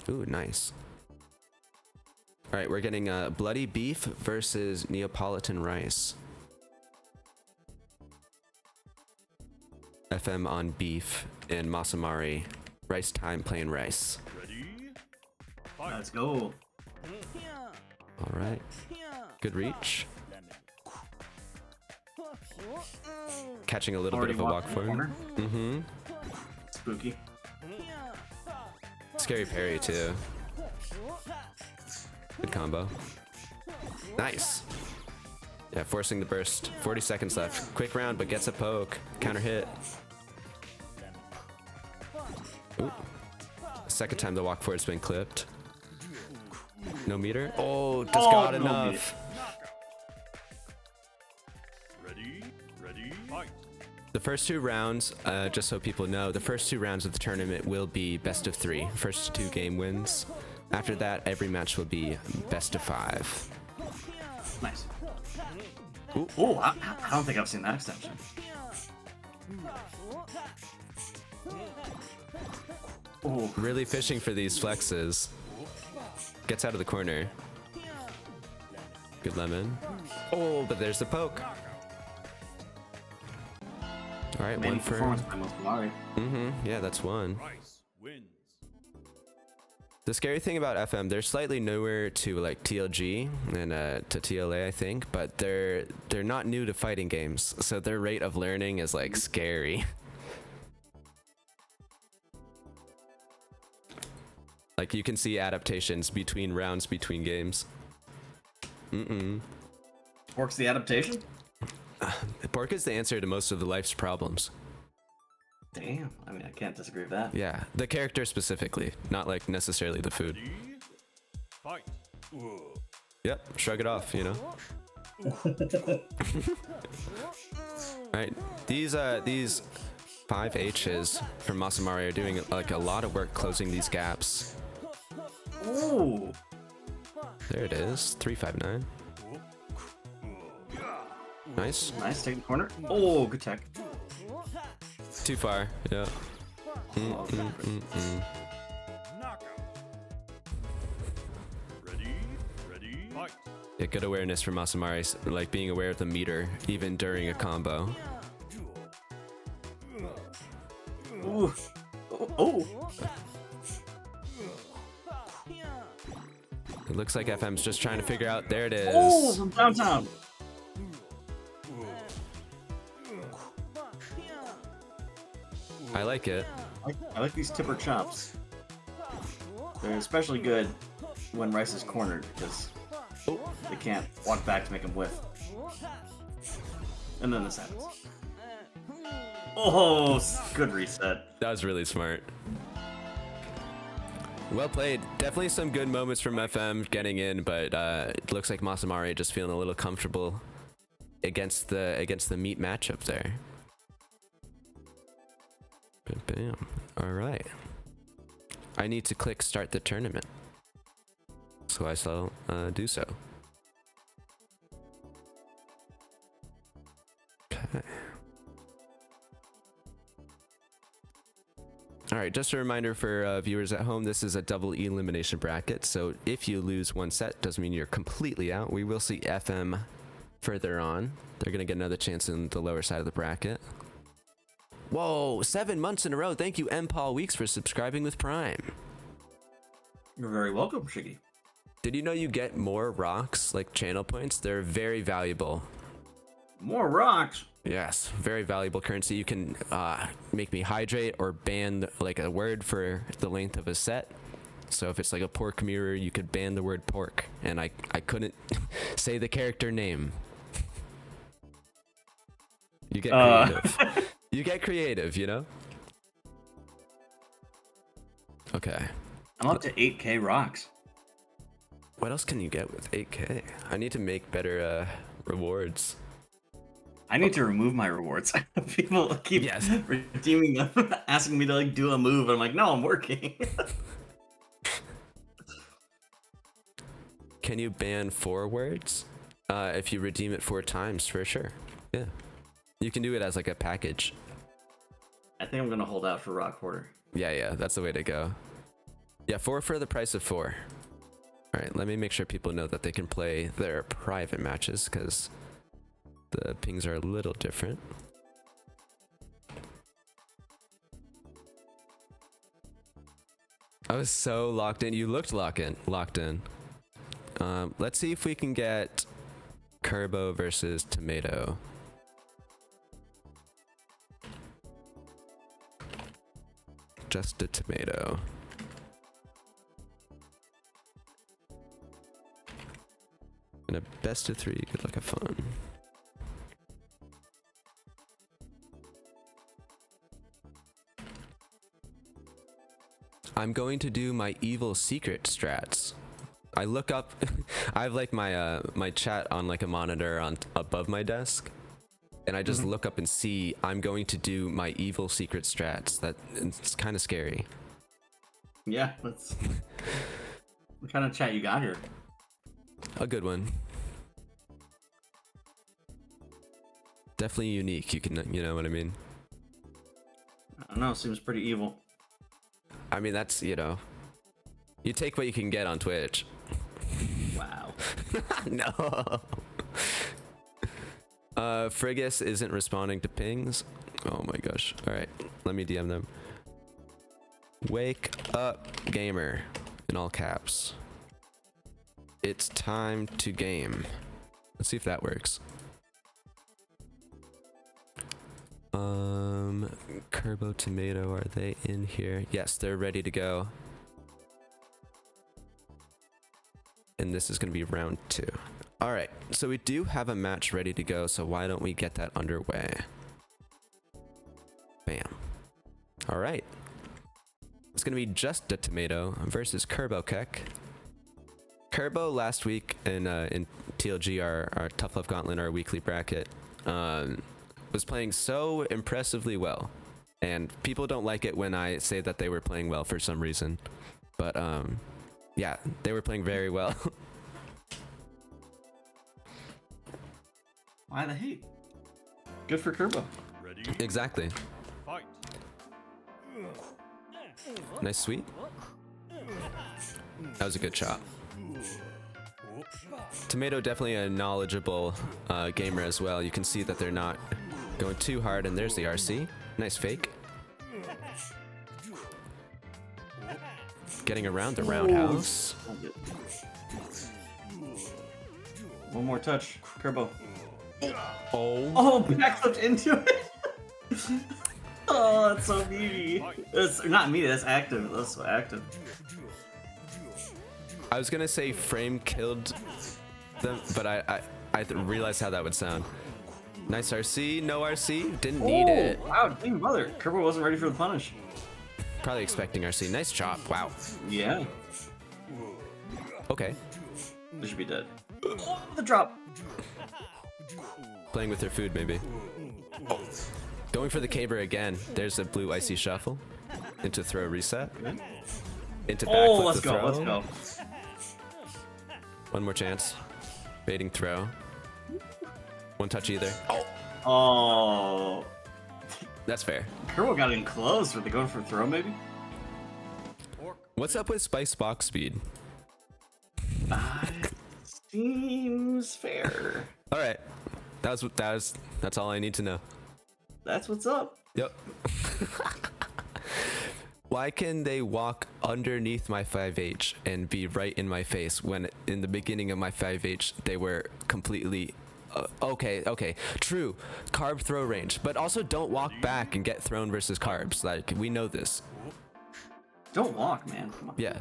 Ooh, nice. All right, we're getting bloody beef versus Neapolitan rice. FM on beef and Masamari rice time plain rice. Let's go. All right. Good reach. Catching a little bit of a walk forward. Mm-hmm. Spooky. Scary parry too. Good combo. Nice. Yeah, forcing the burst. 40 seconds left. Quick round, but gets a poke. Counter hit. Ooh. Second time the walk forward's been clipped. No meter. Oh, just got enough. Ready, fight. The first 2 rounds, just so people know, the first 2 rounds of the tournament will be best of 3. First 2 game wins. After that, every match will be best of 5. Nice. Ooh, oh, I don't think I've seen that extension. Oh, Really fishing for these flexes. Gets out of the corner. Good lemon. Oh, but there's the poke. All right, main one for. performance by Masamari. Yeah, that's one. Rice wins. The scary thing about FM, they're slightly newer to like TLG and to TLA, I think, but they're not new to fighting games, so their rate of learning is like scary. Like you can see adaptations between rounds, between games. Works the adaptation? Pork is the answer to most of the life's problems. Damn. I mean, I can't disagree with that. Yeah, the character specifically, not like necessarily the food. Ready, fight. Yep, shrug it off, you know. Alright, these 5 H's from Masamari are doing like a lot of work closing these gaps. Ooh. There it is, 359. Nice. Nice, take the corner. Oh, good tech. Too far, yeah. Knockout. Ready, fight. Yeah, good awareness from Masamari, like being aware of the meter even during a combo. Ooh. Oh. It looks like FM's just trying to figure out. There it is. Oh, from downtown. I like it. I like these tipper chops. They're especially good when Rice is cornered because they can't walk back to make him whiff. And then this happens. Oh, good reset. That was really smart. Well played. Definitely some good moments from FM getting in, but it looks like Masamari just feeling a little comfortable against the meat matchup there. Bam. All right. I need to click start the tournament, so I shall do so. Okay. All right, just a reminder for viewers at home, this is a double elimination bracket, so if you lose one set, doesn't mean you're completely out. We will see FM further on. They're going to get another chance in the lower side of the bracket. Whoa, 7 months in a row. Thank you, M. Paul Weeks, for subscribing with Prime. You're very welcome, Shiggy. Did you know you get more rocks, like channel points? They're very valuable. More rocks. Yes, very valuable currency. You can make me hydrate or ban like a word for the length of a set. So if it's like a pork mirror, you could ban the word pork, and I couldn't say the character name. You get creative. You get creative, you know? Okay. I'm up to 8K rocks. What else can you get with 8K? I need to make better rewards. I need to remove my rewards. People keep Yes. redeeming them, asking me to like do a move, and I'm like, no, I'm working. Can you ban 4 words? If you redeem it 4 times, for sure. Yeah. You can do it as like a package. I think I'm gonna hold out for Rock Hoarder. Yeah, that's the way to go. Yeah, 4 for the price of 4. All right, let me make sure people know that they can play their private matches because the pings are a little different. I was so locked in. You looked locked in. Let's see if we can get Kerbo versus Tomato. Just a tomato. And a best of 3. Good luck, have fun. I'm going to do my evil secret strats. I look up. I have like my my chat on like a monitor on above my desk, and I just look up and see I'm going to do my evil secret strats. That it's kind of scary. Yeah, let's. What kind of chat you got here? A good one. Definitely unique. You can, you know what I mean. I don't know. Seems pretty evil. I mean, that's, you know, you take what you can get on Twitch. Wow. No. Frigus isn't responding to pings. Oh my gosh. All right, let me DM them. Wake up, gamer, in all caps. It's time to game. Let's see if that works. Kerbo Tomato, are they in here? Yes, they're ready to go. And this is going to be round 2. All right, so we do have a match ready to go, so why don't we get that underway? Bam. All right. It's going to be just a tomato versus Kerbo Keck. Kerbo last week in TLG, our Tough Love Gauntlet, our weekly bracket, was playing so impressively well. And people don't like it when I say that they were playing well for some reason. But yeah, they were playing very well. Why the hate? Good for Kerbo. Ready? Exactly. Fight. Nice sweep. That was a good shot. Tomato definitely a knowledgeable gamer as well. You can see that they're not going too hard, and there's the RC. Nice fake. Getting around the roundhouse. One more touch, Kerbo. Oh. Oh, backflipped into it. Oh, that's so meaty. That's not meaty. That's active. That's so active. I was gonna say frame killed them, but I realized how that would sound. Nice RC, no RC, didn't need it. Wow, didn't even bother. Kerbo wasn't ready for the punish. Probably expecting RC. Nice chop. Wow. Yeah. Okay. They should be dead. Oh, the drop. Playing with their food, maybe. Oh. Going for the caber again. There's a blue icy shuffle. Into throw reset. Into backflip. Oh, let's the go. throw. Let's go. One more chance. Baiting throw. One touch either. Oh, Oh. that's fair. Kerbo got in close. Were they going for a throw, maybe? What's up with Spice box speed? Seems fair. All right. That's all I need to know. That's what's up. Yep. Why can they walk underneath my 5H and be right in my face when in the beginning of my 5H they were completely okay, true, carb throw range, but also don't walk back and get thrown versus carbs. Like, we know this. Don't walk, man. Come on. Yeah.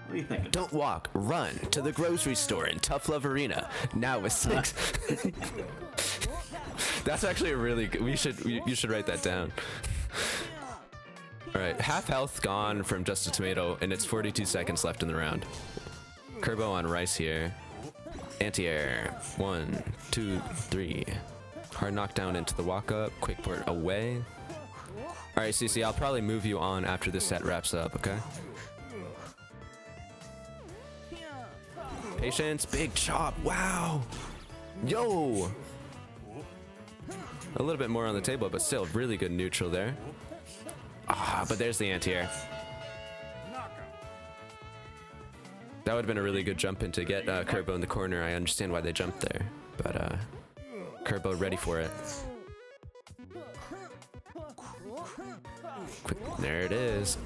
What are you thinking? Don't walk, run to the grocery store in Tough Love Arena now with 6. That's actually a really good. You should write that down. All right, half health gone from just a tomato, and it's 42 seconds left in the round. Kerbo on rice here. Anti-air. 1, 2, 3. Hard knockdown into the walk up. Quick port away. All right, CC, I'll probably move you on after this set wraps up, okay? Patience, big chop. Wow. Yo. A little bit more on the table, but still really good neutral there. Ah, but there's the anti-air. That would have been a really good jump in to get Kerbo in the corner. I understand why they jumped there, but Kerbo ready for it. There it is.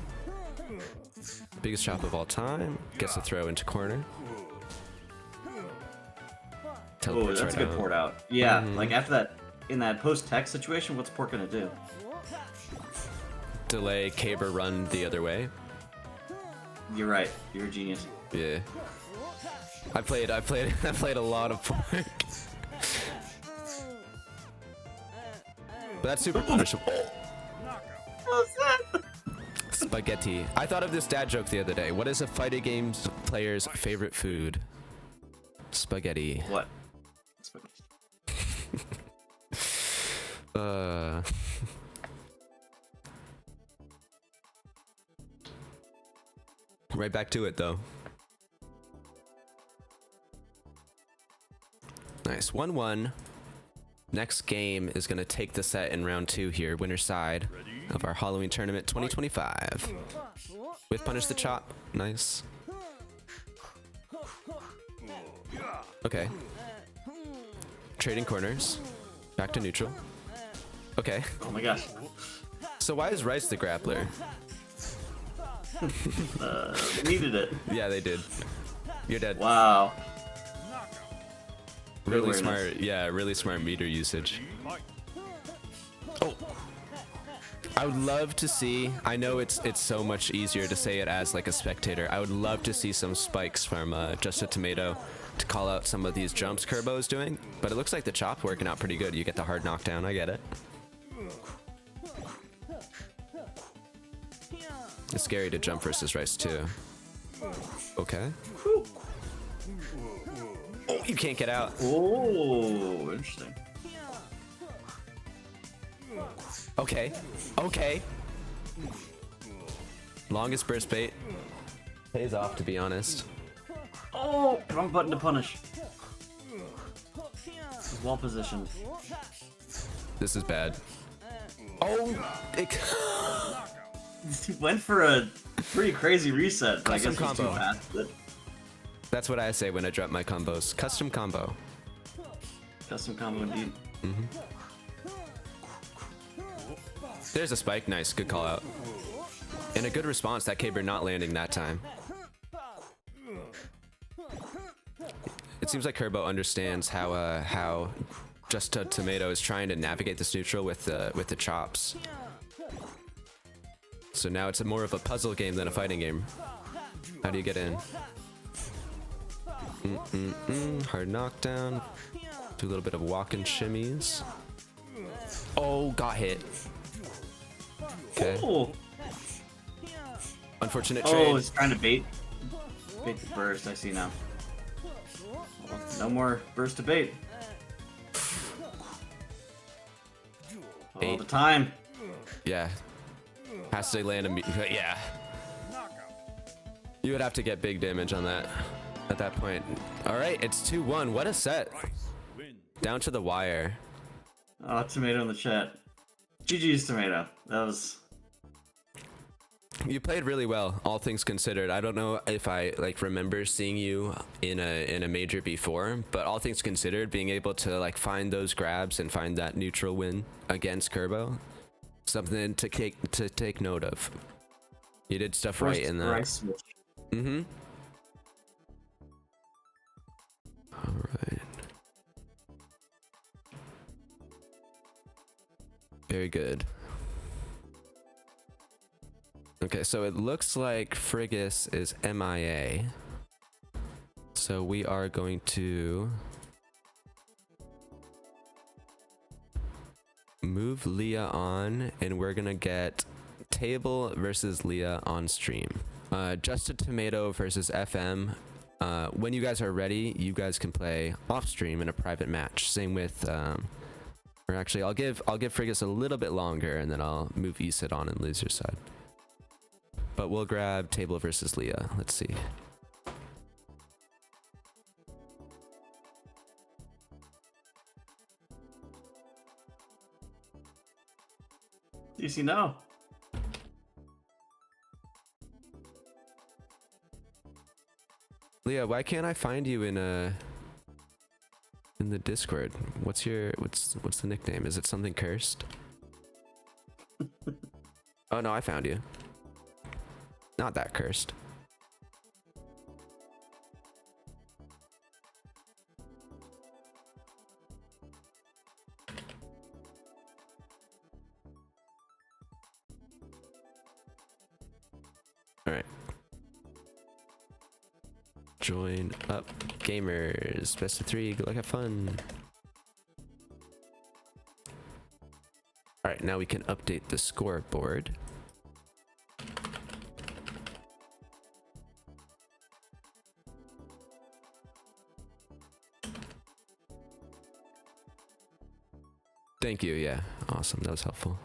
Biggest chop of all time. Gets a throw into corner. Oh, Teleports that's right a good port out. Yeah, like after that, in that post-tech situation, what's Port gonna do? Delay Caber run the other way. You're right. You're a genius. Yeah. I played a lot of Pork. But that's super punishable. What's that? Spaghetti. I thought of this dad joke the other day. What is a fighting games player's favorite food? Spaghetti. What? Right back to it though. Nice. 1-1. Next game is going to take the set in round 2 here, winner side of our Halloween tournament 2025. With Punish the Chop. Nice. Okay. Trading corners. Back to neutral. Okay. Oh my gosh. So why is Rice the grappler? Needed it. Yeah, they did. You're dead. Wow. Really awareness. smart. Yeah, really smart meter usage. Fight. Oh. I would love to see, I know it's so much easier to say it as like a spectator. I would love to see some spikes from Just a Tomato to call out some of these jumps Kerbo's doing, but it looks like the chop working out pretty good. You get the hard knockdown, I get it. It's scary to jump versus Rice too. Okay. Oh, you can't get out. Oh, interesting. Okay. Okay. Longest burst bait. Pays off, to be honest. Oh, wrong button to punish. He's well positioned. This is bad. Oh! He went for a pretty crazy reset, but I Custom guess it was too combo. fast. But That's what I say when I drop my combos. Custom combo. custom combo indeed. There's a spike. Nice. Good call out. And a good response. That Caber not landing that time. It seems like Kerbo understands how Just a Tomato is trying to navigate this neutral with the chops. So now it's more of a puzzle game than a fighting game. How do you get in? Hard knockdown. Do a little bit of walk and shimmies. Oh, got hit. Okay. Oh, Unfortunate trade. oh, he's trying to bait the burst. I see now. No more burst to bait. All Eight. the time. Yeah. Has to land immediately. Yeah. You would have to get big damage on that at that point. All right, it's 2-1. What a set. Win. Down to the wire. Oh, tomato in the chat. GG's tomato. That was. You played really well, all things considered. I don't know if I like remember seeing you in a major before, but all things considered, being able to like find those grabs and find that neutral win against Kerbo, something to take note of. You did stuff right in that. Rice switch. Mm-hmm. All right. Very good. Okay, so it looks like Frigus is MIA. So we are going to move Leah on, and we're gonna get Table versus Leah on stream. Just a Tomato versus FM. When you guys are ready, you guys can play off stream in a private match. Same with, or actually, I'll give Frigus a little bit longer, and then I'll move Isid on and loser side. But we'll grab Table versus Leah. Let's see. DC no. Leah, why can't I find you in the Discord? What's the nickname? Is it something cursed? Oh no, I found you. Not that cursed. All right. Join up, gamers. Best of 3. Good luck, have fun. All right, now we can update the scoreboard. Thank you. Yeah, awesome. That was helpful.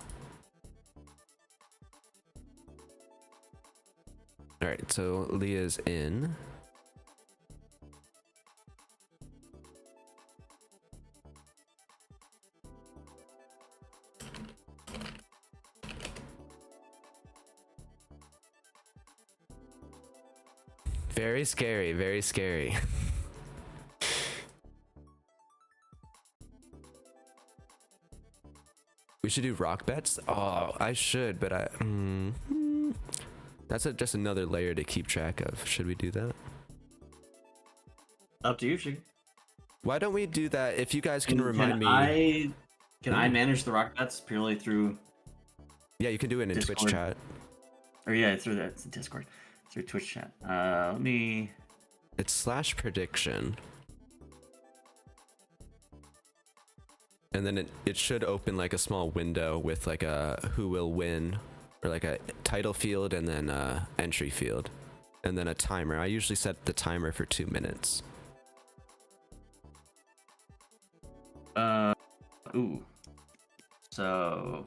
All right, so Leah's in. Very scary, very scary. We should do rock bets? Oh, I should, but that's just another layer to keep track of. Should we do that? Up to you, Shiggy. Why don't we do that? If you guys can remind me. Can I manage the rock bets purely through? Yeah, you can do it in Discord. Twitch chat. Or yeah, through the Discord, through Twitch chat. Let me. It's /prediction. And then it should open like a small window with like a who will win, or like a title field and then a entry field, and then a timer. I usually set the timer for 2 minutes. Ooh. So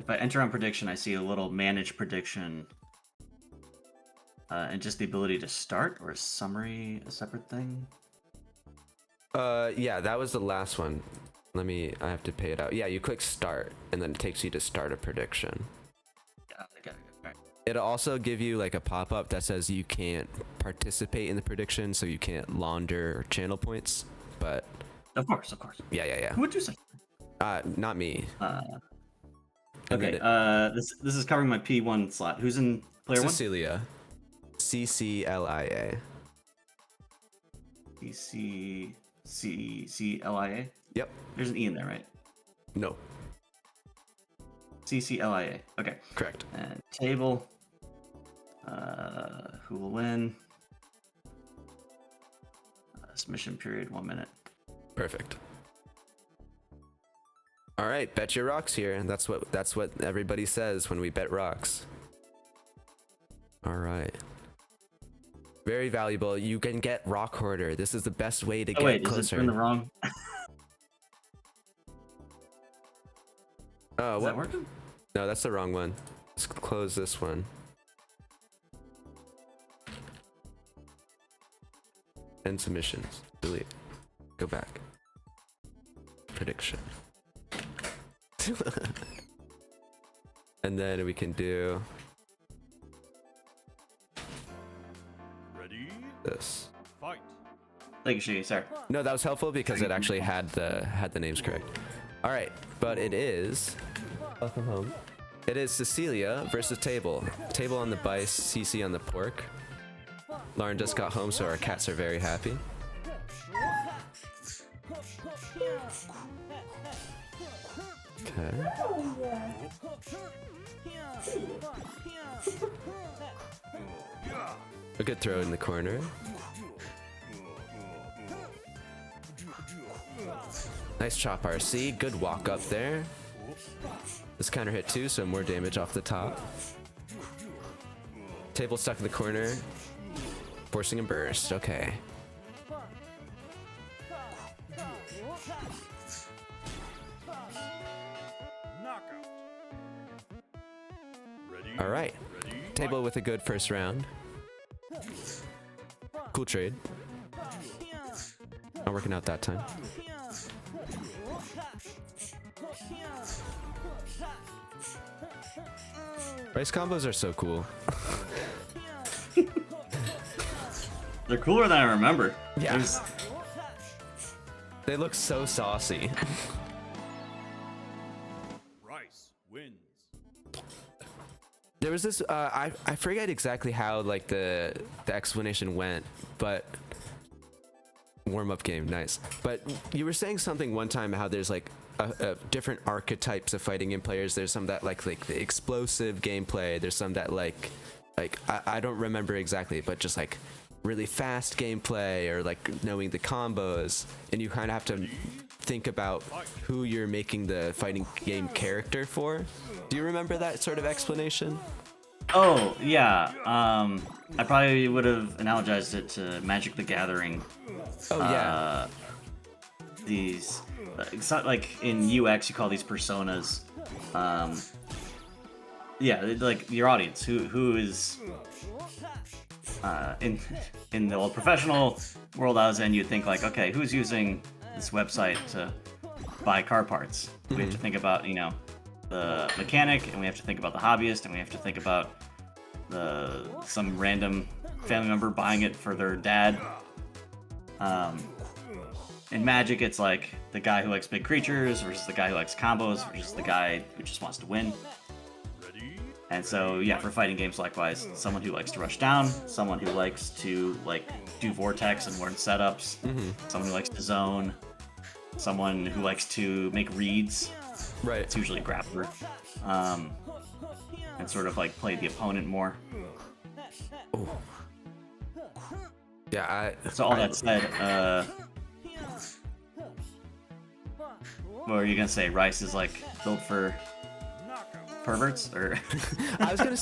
if I enter on prediction, I see a little manage prediction, and just the ability to start, or a summary, a separate thing. Yeah, that was the last one. I have to pay it out. Yeah, you click start, and then it takes you to start a prediction. Got it. Right. It'll also give you like a pop-up that says you can't participate in the prediction, so you can't launder channel points, but... Of course. Yeah. Who would do such? Not me. Okay, this is covering my P1 slot. Who's in player one? Cecilia. CCLIA. CCLIA? Yep. There's an E in there, right? No. CCLIA. Okay. Correct. And table. Who will win? Submission period 1 minute. Perfect. All right, bet your rocks here. That's what everybody says when we bet rocks. All right. Very valuable. You can get Rock Hoarder. This is the best way to get closer. Is it in the wrong? Oh, Is that working? No, that's the wrong one. Let's close this one. End submissions. Delete. Go back. Prediction. And then we can do Ready? this. Fight. Thank you, Shiggy. Sorry. No, that was helpful because it actually had the names correct. All right, but it is. Welcome home. It is Cecilia versus Table. Table on the bice, CC on the pork. Lauren just got home, so our cats are very happy. Okay. A good throw in the corner. Nice chop RC. Good walk up there. This counter hit too, so more damage off the top. Table stuck in the corner. Forcing a burst. Okay. Knockout. Ready? All right. Ready? Table with a good first round. Cool trade. Not working out that time. Rice combos are so cool. They're cooler than I remember. Yeah. There's- They look so saucy. Rice wins. There was this I forget exactly how like the explanation went, but warm-up game, nice. But you were saying something one time how there's like a different archetypes of fighting game players. There's some that like the explosive gameplay. There's some that like I don't remember exactly, but just like really fast gameplay or like knowing the combos, and you kind of have to think about who you're making the fighting game character for. Do you remember that sort of explanation? Oh yeah. I probably would have analogized it to Magic the Gathering. Oh yeah. These, it's not like in UX you call these personas. Yeah, like your audience. Who is in the old professional world I was in, you'd think like, okay, who's using this website to buy car parts? We have to think about, you know, the mechanic, and we have to think about the hobbyist, and we have to think about some random family member buying it for their dad. In Magic, it's like the guy who likes big creatures versus the guy who likes combos versus the guy who just wants to win. Ready? And so, yeah, for fighting games, likewise, someone who likes to rush down, someone who likes to like do vortex and learn setups, someone who likes to zone, someone who likes to make reads. Right. It's usually a grappler, and sort of like play the opponent more. Yeah. So all that said, what were you gonna say? Rice is like built for perverts, or I was gonna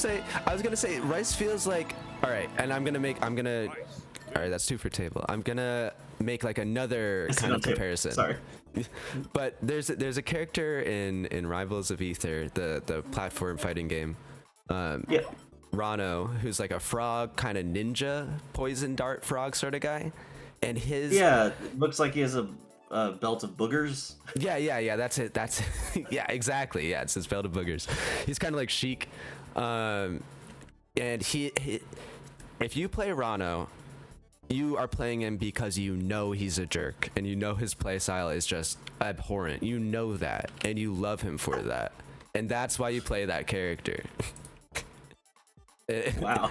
say Rice feels like, all right, and all right, that's 2 for table. I'm gonna make like another kind of comparison. Sorry. But there's a character in Rivals of Ether, the platform fighting game. Yeah. Rano, who's like a frog kind of ninja poison dart frog sort of guy, and his Yeah, it looks like he has a belt of boogers. yeah, that's it, yeah, exactly, yeah, it's his belt of boogers. He's kind of like Sheik, and he if you play Rano, you are playing him because you know he's a jerk, and you know his play style is just abhorrent. You know that, and you love him for that, and that's why you play that character. Wow.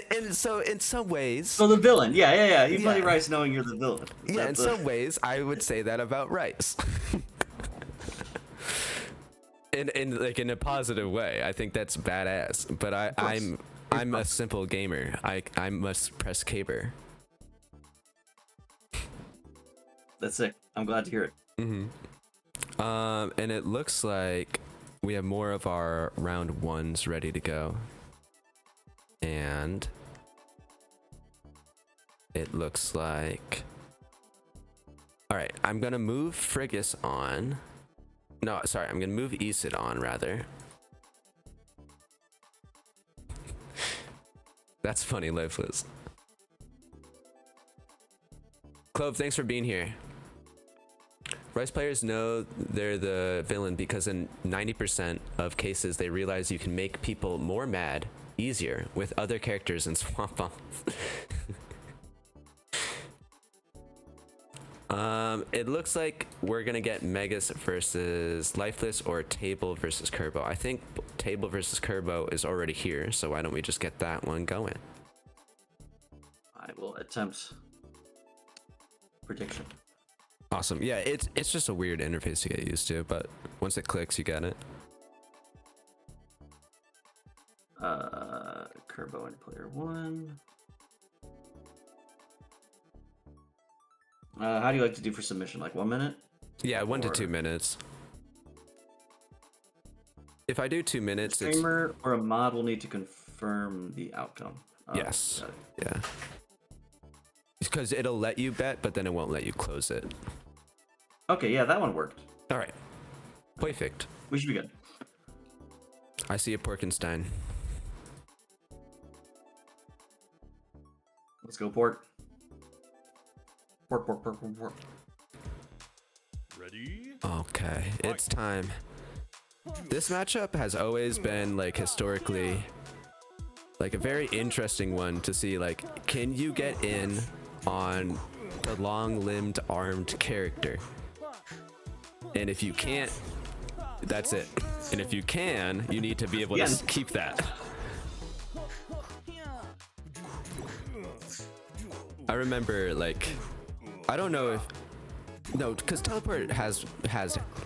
And so in some ways, So the villain, yeah. You play Rice knowing you're the villain. Is yeah, that in some ways, I would say that about Rice. in like in a positive way, I think that's badass. But I'm a simple gamer. I must press caber. That's sick. I'm glad to hear it. And it looks like we have more of our round 1s ready to go. And it looks like, all right, I'm gonna move Frigus on. No, sorry, I'm gonna move Isid on rather. That's funny, Lifeless. Clove, thanks for being here. Rice players know they're the villain because in 90% of cases they realize you can make people more mad easier with other characters in Swamp Bombs. It looks like we're gonna get Megas versus Lifeless or Table versus Kerbo. I think Table versus Kerbo is already here, so why don't we just get that one going? I will attempt prediction. Awesome. Yeah, it's just a weird interface to get used to, but once it clicks, you get it. Kerbo in player 1. How do you like to do for submission? Like 1 minute? Yeah, 1 to Or- 2 minutes. If I do 2 minutes, it's Streamer or a mod will need to confirm the outcome. yes, Got it. yeah. Because it'll let you bet, but then it won't let you close it. Okay, yeah, that one worked. All right, perfect. We should be good. I see a Porkenstein. Let's go, Port. Port. Ready? Okay, it's time. This matchup has always been like historically like a very interesting one to see, like, can you get in on the long-limbed armed character? And if you can't, that's it. And if you can, you need to be able to keep that. I remember, like, I don't know if, no, because teleport has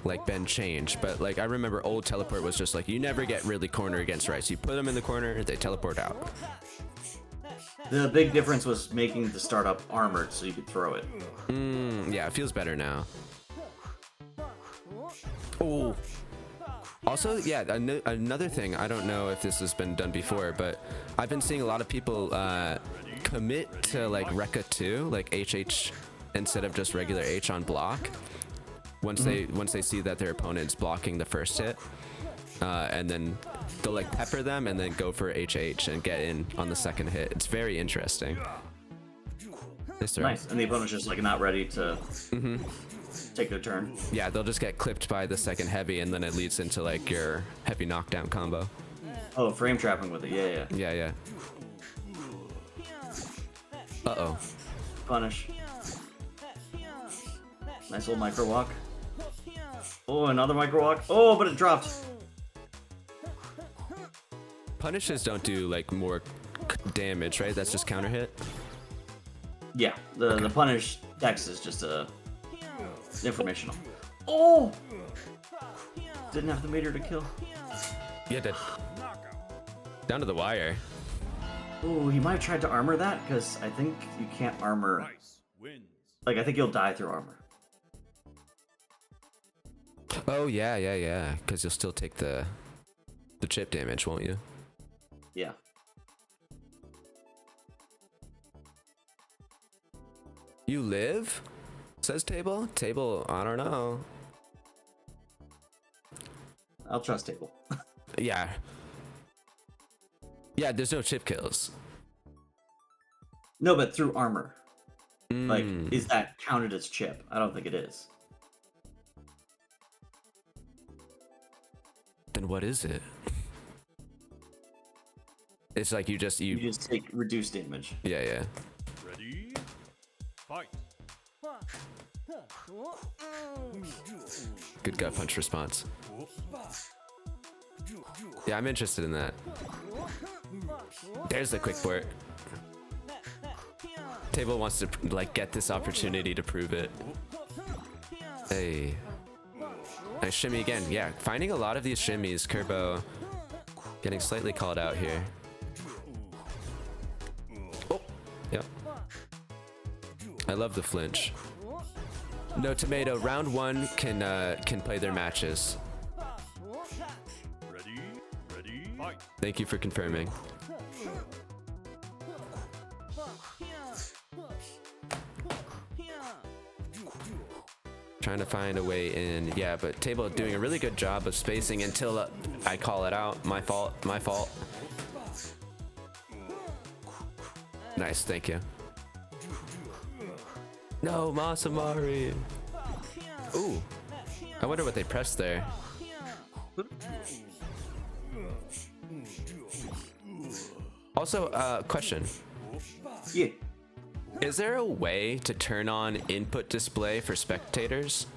like been changed, but like I remember old teleport was just like you never get really corner against Rice. You put them in the corner, they teleport out. The big difference was making the startup armored so you could throw it. Yeah, it feels better now. Oh. Also, yeah, another thing, I don't know if this has been done before, but I've been seeing a lot of people commit to like Rekka 2, like HH instead of just regular H on block. Once they see that their opponent's blocking the first hit, and then they'll like pepper them and then go for HH and get in on the second hit. It's very interesting. Nice, and the opponent's just like not ready to take their turn. Yeah, they'll just get clipped by the second heavy, and then it leads into like your heavy knockdown combo. Oh, frame trapping with it. Yeah. Uh-oh. Punish. Nice little micro walk. Oh, another micro walk. Oh, but it dropped. Punishes don't do like more damage, right? That's just counter hit. Yeah, the punish text is just informational. Oh! Didn't have the meter to kill. Yeah, did. Down to the wire. Oh, he might have tried to armor that, because I think you can't armor. Rice wins. Like, I think you'll die through armor. Oh yeah. Because you'll still take the chip damage, won't you? Yeah. You live? Says Table. Table, I don't know. I'll trust Table. Yeah. Yeah, there's no chip kills. No, but through armor. Like, is that counted as chip? I don't think it is. Then what is it? It's like you just take reduced damage. Yeah. Ready? Fight. Good gut punch response. Yeah, I'm interested in that. There's the quick port. Table wants to like get this opportunity to prove it. Hey. Nice shimmy again. Yeah, finding a lot of these shimmies. Kerbo getting slightly called out here. Oh, yep. I love the flinch. No tomato. Round one can play their matches. Ready, fight. Thank you for confirming. Trying to find a way in. Yeah, but Table doing a really good job of spacing until I call it out. My fault. Nice, thank you. No, Masamari. Ooh. I wonder what they pressed there. Also, question. Yeah. Is there a way to turn on input display for spectators?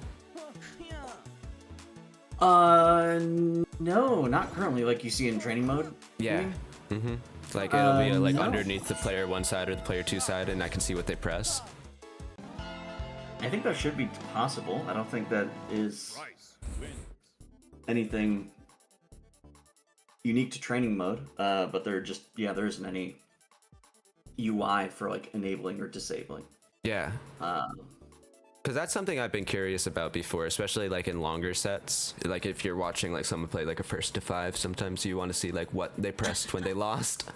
No, not currently, like you see in training mode. Yeah. Like it'll be like no. underneath the player 1 side or the player 2 side, and I can see what they press. I think that should be possible. I don't think that is Rice wins. anything unique to training mode, but there isn't any UI for like enabling or disabling. Yeah. Because that's something I've been curious about before, especially like in longer sets. Like if you're watching like someone play like a 1st to 5, sometimes you want to see like what they pressed when they lost.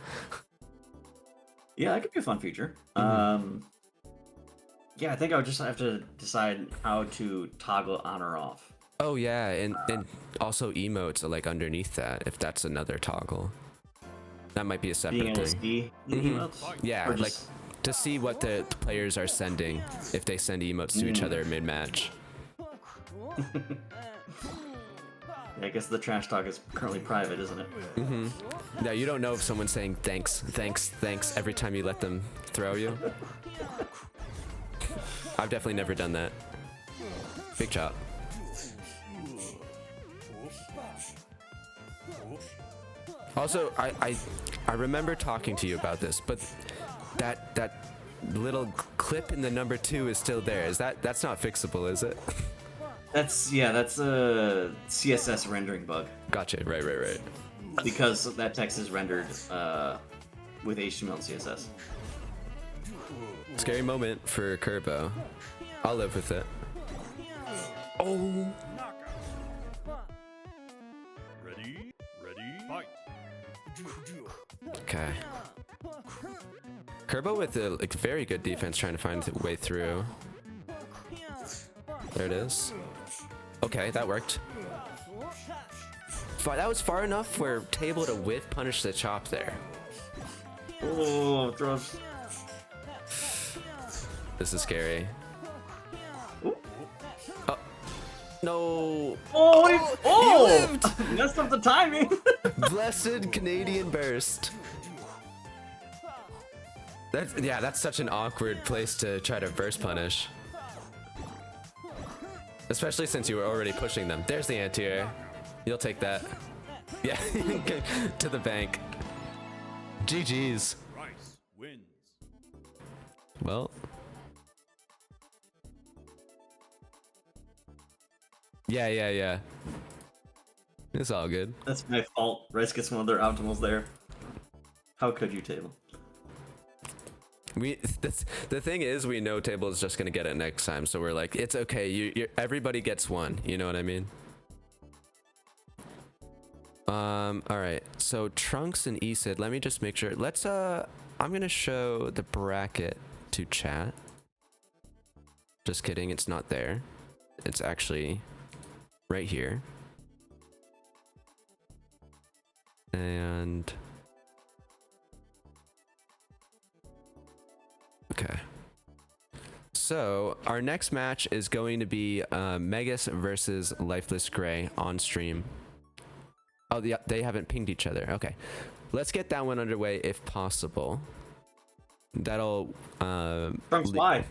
Yeah, that could be a fun feature. Yeah, I think I would just have to decide how to toggle on or off. Oh yeah, and also emotes are like underneath that, if that's another toggle. That might be a separate Being able to thing. see the emotes? Yeah, Or like just- to see what the players are sending if they send emotes to each other mid-match. I guess the trash talk is currently private, isn't it? No, you don't know if someone's saying thanks, thanks, thanks every time you let them throw you. I've definitely never done that. Big chop. Also, I remember talking to you about this, but that little clip in the number 2 is still there. That's not fixable, is it? That's a CSS rendering bug Gotcha. Right. because that text is rendered with HTML and CSS. Scary moment for Kerbo. I'll live with it. Oh. Ready? Fight! Okay. Kerbo with a very good defense trying to find a way through. There it is. Okay, that worked. That was far enough where table to whiff punish the chop there. Oh, throws. This is scary. Oh. No. Oh! You lived! Messed up the timing. Blessed Canadian burst. That's such an awkward place to try to burst punish. Especially since you were already pushing them. There's the anti-air. You'll take that. Yeah, to the bank. GG's. Rice wins. Well. Yeah. It's all good. That's my fault. Rice gets one of their optimals there. How could you, table? The thing is, we know table is just gonna get it next time, so we're like, it's okay. Everybody gets one. You know what I mean? All right. So Trunks and Esid. Let me just make sure. Let's. I'm gonna show the bracket to chat. Just kidding. It's not there. It's actually right here. And. Okay. So our next match is going to be Megas versus Lifeless Gray on stream. Oh, they haven't pinged each other. Okay, let's get that one underway if possible. That'll. Trunks, why?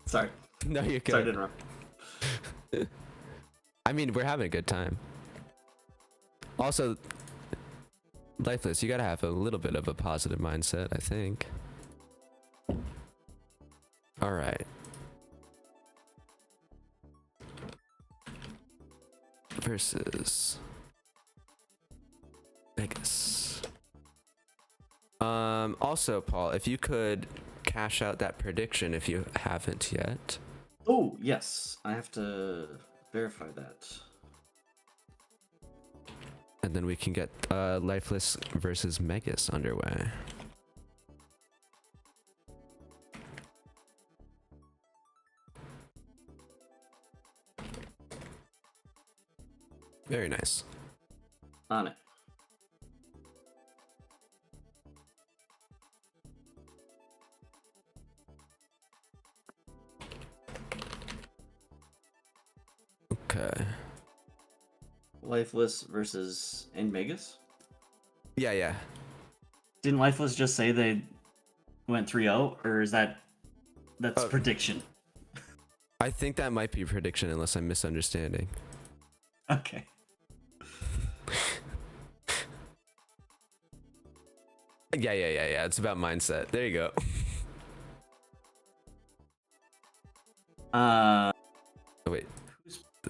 Sorry. No, you're good. Sorry to interrupt. I mean, we're having a good time. Also, Lifeless, you gotta have a little bit of a positive mindset, I think. All right. Versus Vegas. Also, Paul, if you could cash out that prediction if you haven't yet. Oh, yes. I have to verify that. And then we can get Lifeless versus Megas underway. Very nice. On it. Okay. Lifeless versus Megas? Yeah. Didn't Lifeless just say they went 3-0? Or is that's Oh. prediction? I think that might be prediction unless I'm misunderstanding. Okay. Yeah. It's about mindset. There you go. Oh, wait.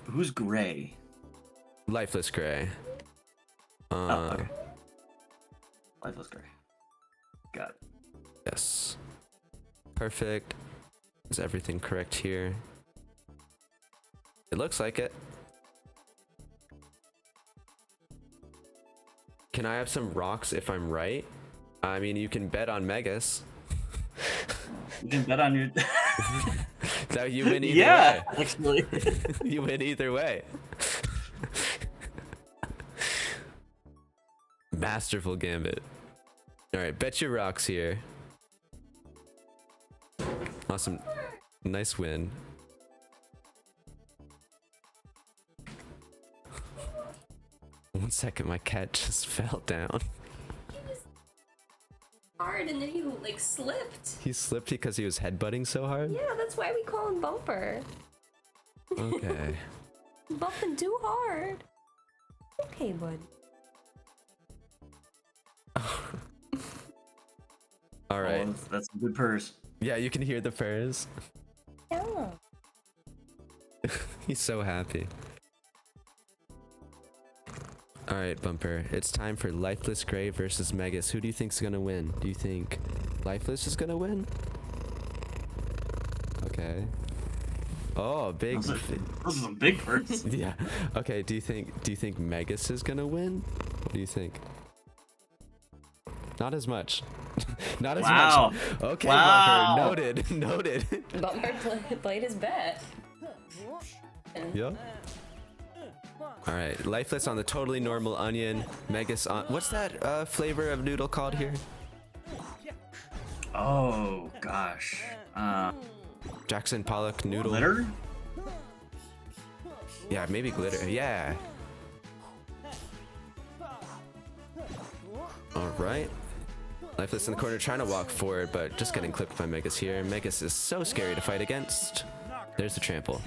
Who's Gray? Lifeless Gray. Oh, okay. Lifeless Gray. Got it. Yes. Perfect. Is everything correct here? It looks like it. Can I have some rocks if I'm right? I mean, you can bet on Megas. You can bet on your. That you win either Yeah, way. actually. You win either way. Masterful gambit. All right, bet your rocks here. Awesome. Nice win. 1 second, my cat just fell down. He was hard and then he like slipped. He slipped because he was headbutting so hard? Yeah, that's why we call him Bumper. Okay. Bumping too hard. Okay, bud. Alright. Oh, that's a good purse. Yeah, you can hear the purrs. Yeah. He's so happy. Alright, Bumper. It's time for Lifeless Gray versus Megas. Who do you think's gonna win? Do you think Lifeless is gonna win? Okay. Oh, big. This is a big purse. Yeah. Okay. Do you think Megas is gonna win? What do you think? Not as much. Not as Wow. much. Okay, Wow. Bumper. Noted. Noted. Bumper played his bet. Yep. All right. Lifeless on the totally normal onion. Megas on. What's that flavor of noodle called here? Oh gosh. Jackson Pollock noodle. Glitter? Yeah, maybe glitter. Yeah. All right. Lifeless in the corner trying to walk forward, but just getting clipped by Megas here. Megas is so scary to fight against. There's the trample.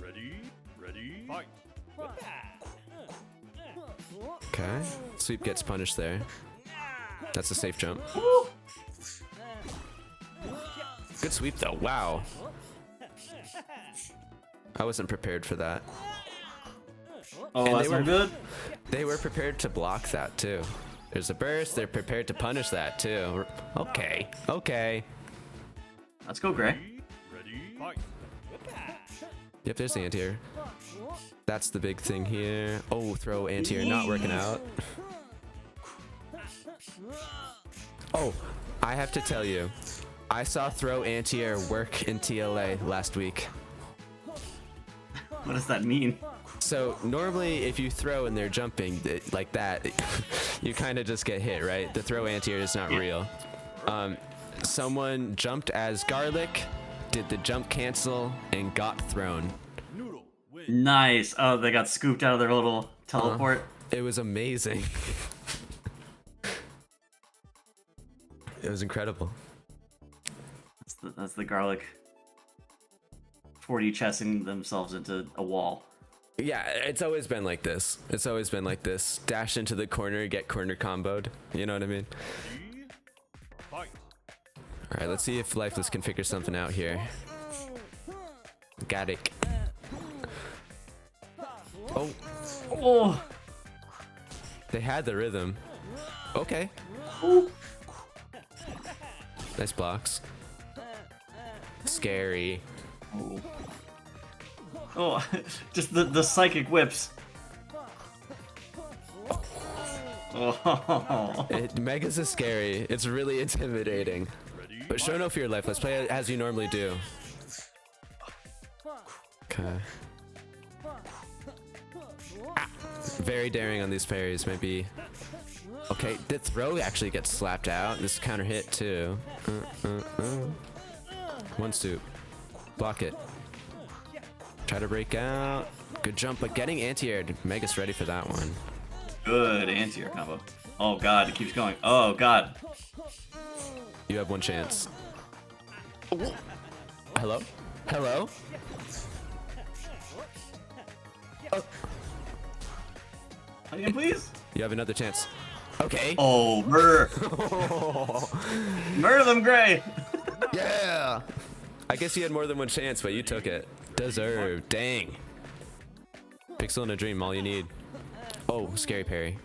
Ready, ready, fight. Okay. Sweep gets punished there. That's a safe jump. Good sweep though. Wow. I wasn't prepared for that. Oh, And that's they were no good. They were prepared to block that too. There's a burst. They're prepared to punish that too. Okay. Okay. Let's go, Gray. Ready, fight. Yep, there's the anti-air. That's the big thing here. Oh, throw anti-air not working out. Oh, I have to tell you, I saw throw anti-air work in TLA last week. What does that mean? So normally if you throw and they're jumping like that, you kind of just get hit, right? The throw anti-air is not real. Someone jumped as Garlic, did the jump cancel, and got thrown. Noodle, win. Nice. Oh, they got scooped out of their little teleport. It was amazing. It was incredible. That's the Garlic 4D chessing themselves into a wall. Yeah, it's always been like this. It's always been like this. Dash into the corner, get corner comboed. You know what I mean? Ready, fight. All right, let's see if Lifeless can figure something out here. Got it. Oh, Oh. they had the rhythm. Okay. Ooh. Nice blocks. Scary. Oh. Oh, just the psychic whips. Oh. Megas is scary. It's really intimidating. Ready, But show no fear, Lifeless. Play as you normally do. Okay. Ah, very daring on these parries, maybe. Okay, the throw actually gets slapped out. This counter hit too. One stoop. Block it. Try to break out. Good jump, but getting anti-aired. Megas ready for that one. Good anti-air combo. Oh god, it keeps going. Oh god. You have one chance. Hello? Hello? Oh, Again, please. you have another chance. Okay. Oh, murder. Murder them, Gray. Yeah. I guess you had more than one chance, but you took it. Deserved. Dang. Pixel in a dream, all you need. Oh, scary parry.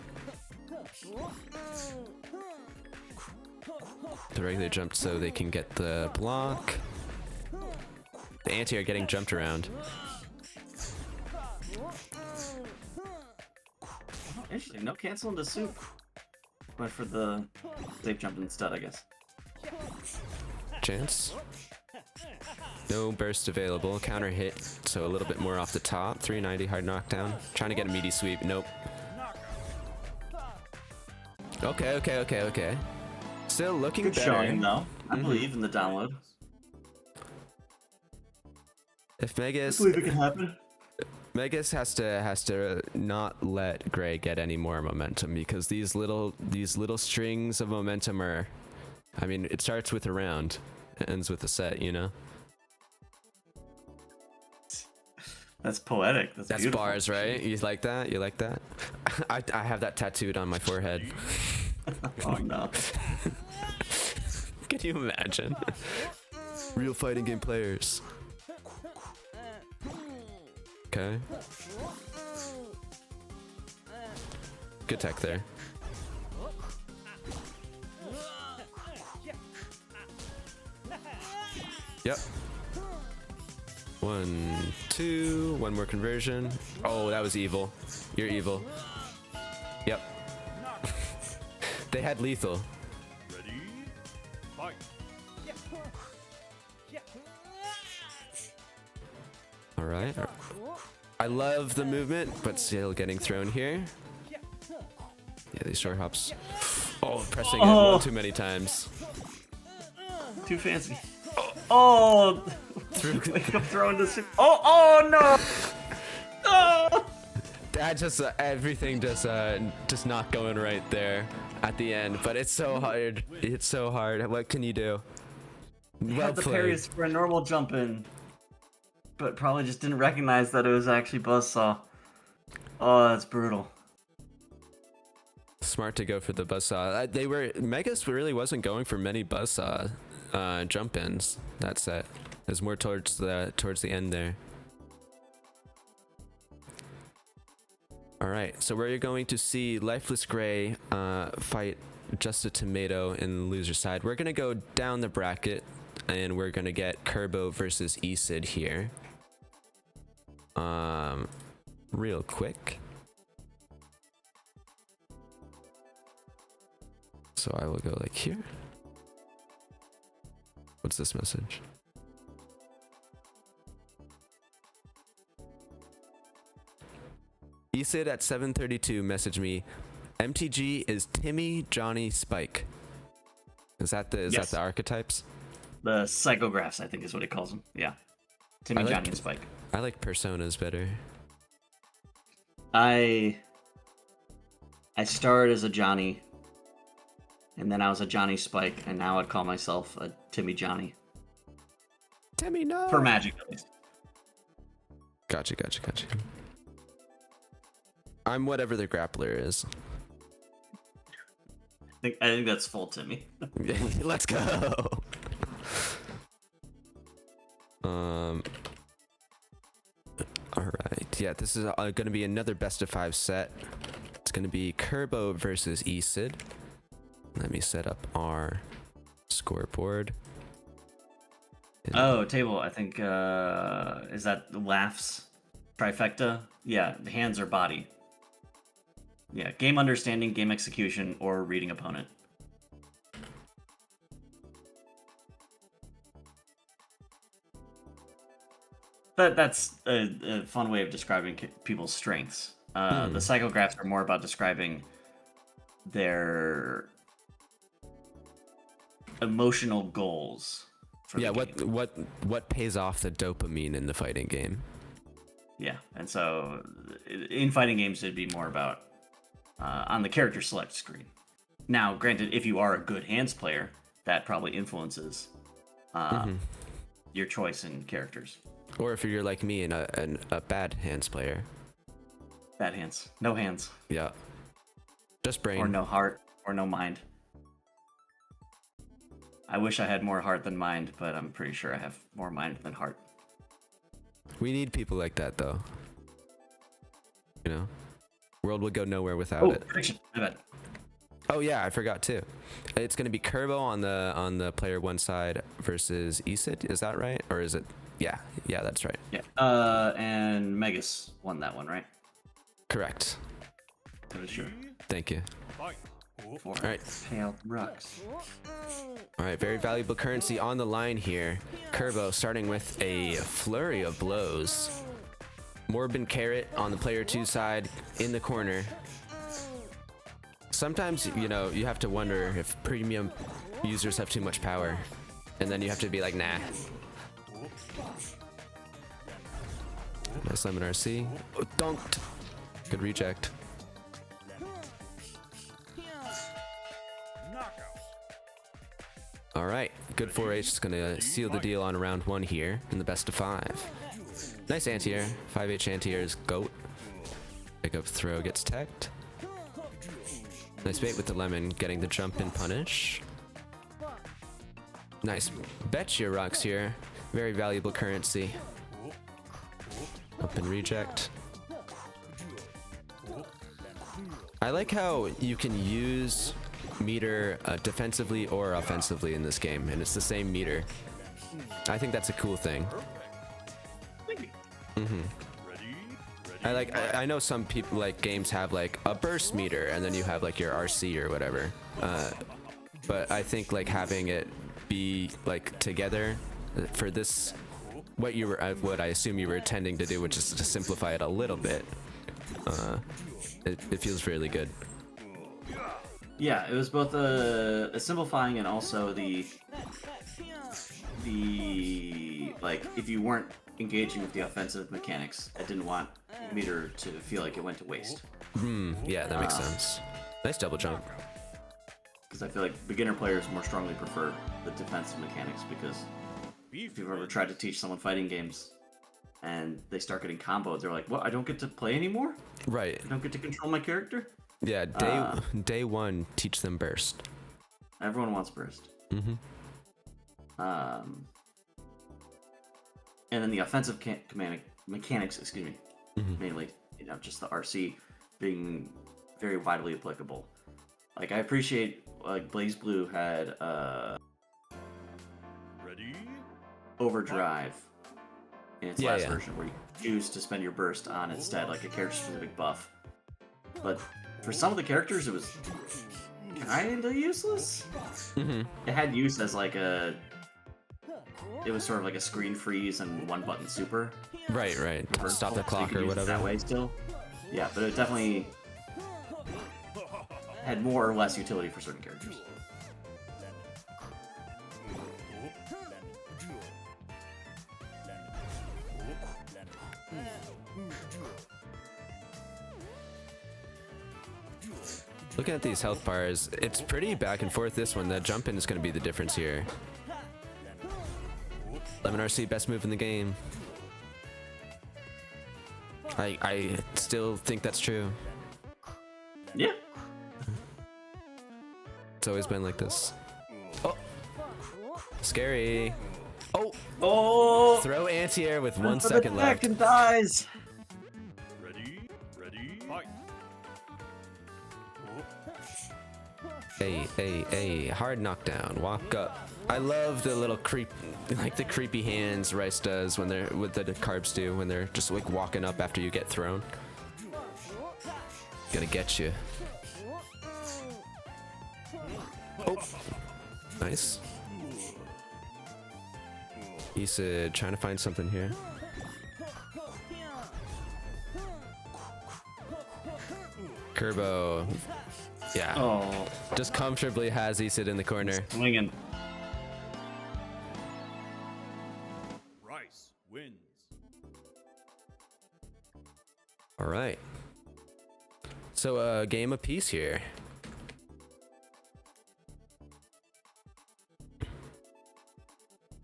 The regular jump so they can get the block. The anti are getting jumped around. Interesting. No cancel into soup. Went for the safe jump instead, I guess. Chance. No burst available. Counter hit, so a little bit more off the top. 390 hard knockdown. Trying to get a meaty sweep. Nope. Okay. Still looking Good better. showing, though. I believe in the download. If I Megas, believe it can happen. Megas has to not let Gray get any more momentum, because these little strings of momentum are, I mean, it starts with a round, it ends with a set, you know. That's poetic. That's beautiful. Bars, right? You like that? You like that? I have that tattooed on my forehead. Oh no. Can you imagine? Real fighting game players. Okay. Good tech there. Yep. 1, 2, one more conversion. Oh, that was evil. You're evil. Yep. They had lethal. Ready? Fight. All right. I love the movement, but still getting thrown here. Yeah, these short hops. Oh, pressing it one too many times. Too fancy. Oh! Wake up throwing this. Oh no! Oh! That just everything just not going right there at the end. But it's so hard. It's so hard. What can you do? Well Had the played. parries for a normal jump in, but probably just didn't recognize that it was actually buzzsaw. Oh, that's brutal. Smart to go for the buzzsaw. Megas really wasn't going for many buzzsaw jump ins that set. It was more towards the end there. All right, so we're going to see Lifeless Gray fight Just a Tomato in the loser side. We're gonna go down the bracket, and we're gonna get Kerbo versus Esid here. Real quick. So I will go like here. What's this message? Esid at 7:32 messaged me. MTG is Timmy, Johnny, Spike. Is that the archetypes? The psychographs, I think, is what he calls them. Yeah. Timmy, Johnny, and Spike. I like personas better. I started as a Johnny, and then I was a Johnny Spike, and now I'd call myself a Timmy Johnny. Timmy, no. For Magic, at least. Gotcha. I'm whatever the grappler is. I think that's full Timmy. Let's go. All right. Yeah, this is going to be another best of 5 set. It's going to be Kerbo versus Esid. Let me set up our scoreboard. Oh, table. I think is that the laughs trifecta? Yeah, the hands or body. Yeah, game understanding, game execution, or reading opponent. That's a fun way of describing people's strengths. The psychographs are more about describing their emotional goals. For the game. what pays off the dopamine in the fighting game? Yeah, and so in fighting games, it'd be more about on the character select screen. Now, granted, if you are a good hands player, that probably influences your choice in characters. Or if you're like me and a bad hands player. Bad hands. No hands. Yeah. Just brain. Or no heart. Or no mind. I wish I had more heart than mind, but I'm pretty sure I have more mind than heart. We need people like that, though. You know? World would go nowhere without it. Prediction. My bad. Oh yeah, I forgot too. It's gonna be Kerbo on the player 1 side versus Esid. Is that right? Or is it? Yeah, that's right. Yeah. And Megas won that one, right? Correct. Pretty sure. Thank you. Fight. All right. Pale rocks. All right, very valuable currency on the line here. Kerbo starting with a flurry of blows. Morbin Carrot on the player 2 side in the corner. Sometimes, you know, you have to wonder if premium users have too much power. And then you have to be like, nah. Nice lemon RC. Oh, dunked. Good reject. All right, good 4H is gonna seal the deal on round 1 here in the best of 5. Nice anti-air. 5H anti-air is GOAT. Pick up throw gets teched. Nice bait with the lemon, getting the jump and punish. Nice. Betcha rocks here. Very valuable currency. Up and reject. I like how you can use meter defensively or offensively in this game, and it's the same meter. I think that's a cool thing. I know some people like games have like a burst meter and then you have like your RC or whatever, but I think like having it be like together for this, what I assume you were intending to do, which is to simplify it a little bit, it feels really good. Yeah, it was both a simplifying and also the like if you weren't engaging with the offensive mechanics, I didn't want meter to feel like it went to waste. Yeah, that makes sense. Nice double jump. Because I feel like beginner players more strongly prefer the defensive mechanics, because if you've ever tried to teach someone fighting games and they start getting comboed, they're like, what, I don't get to play anymore? Right. I don't get to control my character? Yeah, day 1, teach them burst. Everyone wants burst. And then the offensive mechanics, excuse me, mainly, just the RC being very widely applicable. Like, I appreciate, like, Blaze Blue had Ready? Overdrive in its last version, where you choose to spend your burst on instead, like a character-specific buff. But for some of the characters, it was kinda useless. It had use as like it was sort of like a screen freeze and 1-button super. Right. Stop the clock so or whatever. That way still. Yeah, but it definitely had more or less utility for certain characters. Looking at these health bars, it's pretty back and forth this one. The jump in is going to be the difference here. Lemon RC, best move in the game. I still think that's true. Yeah. It's always been like this. Oh! Scary. Oh! Oh! Throw anti-air with 1 second left. And dies. Ready? Fight! Hey, hard knockdown, walk up. I love the little the creepy hands Rice does when they're, with the carbs do, when they're just like walking up after you get thrown. Gonna get you. Oh, nice. Issa trying to find something here. Kerbo. Yeah. Oh. Just comfortably has Issa in the corner. Swinging. Rice wins. All right. So a game apiece here.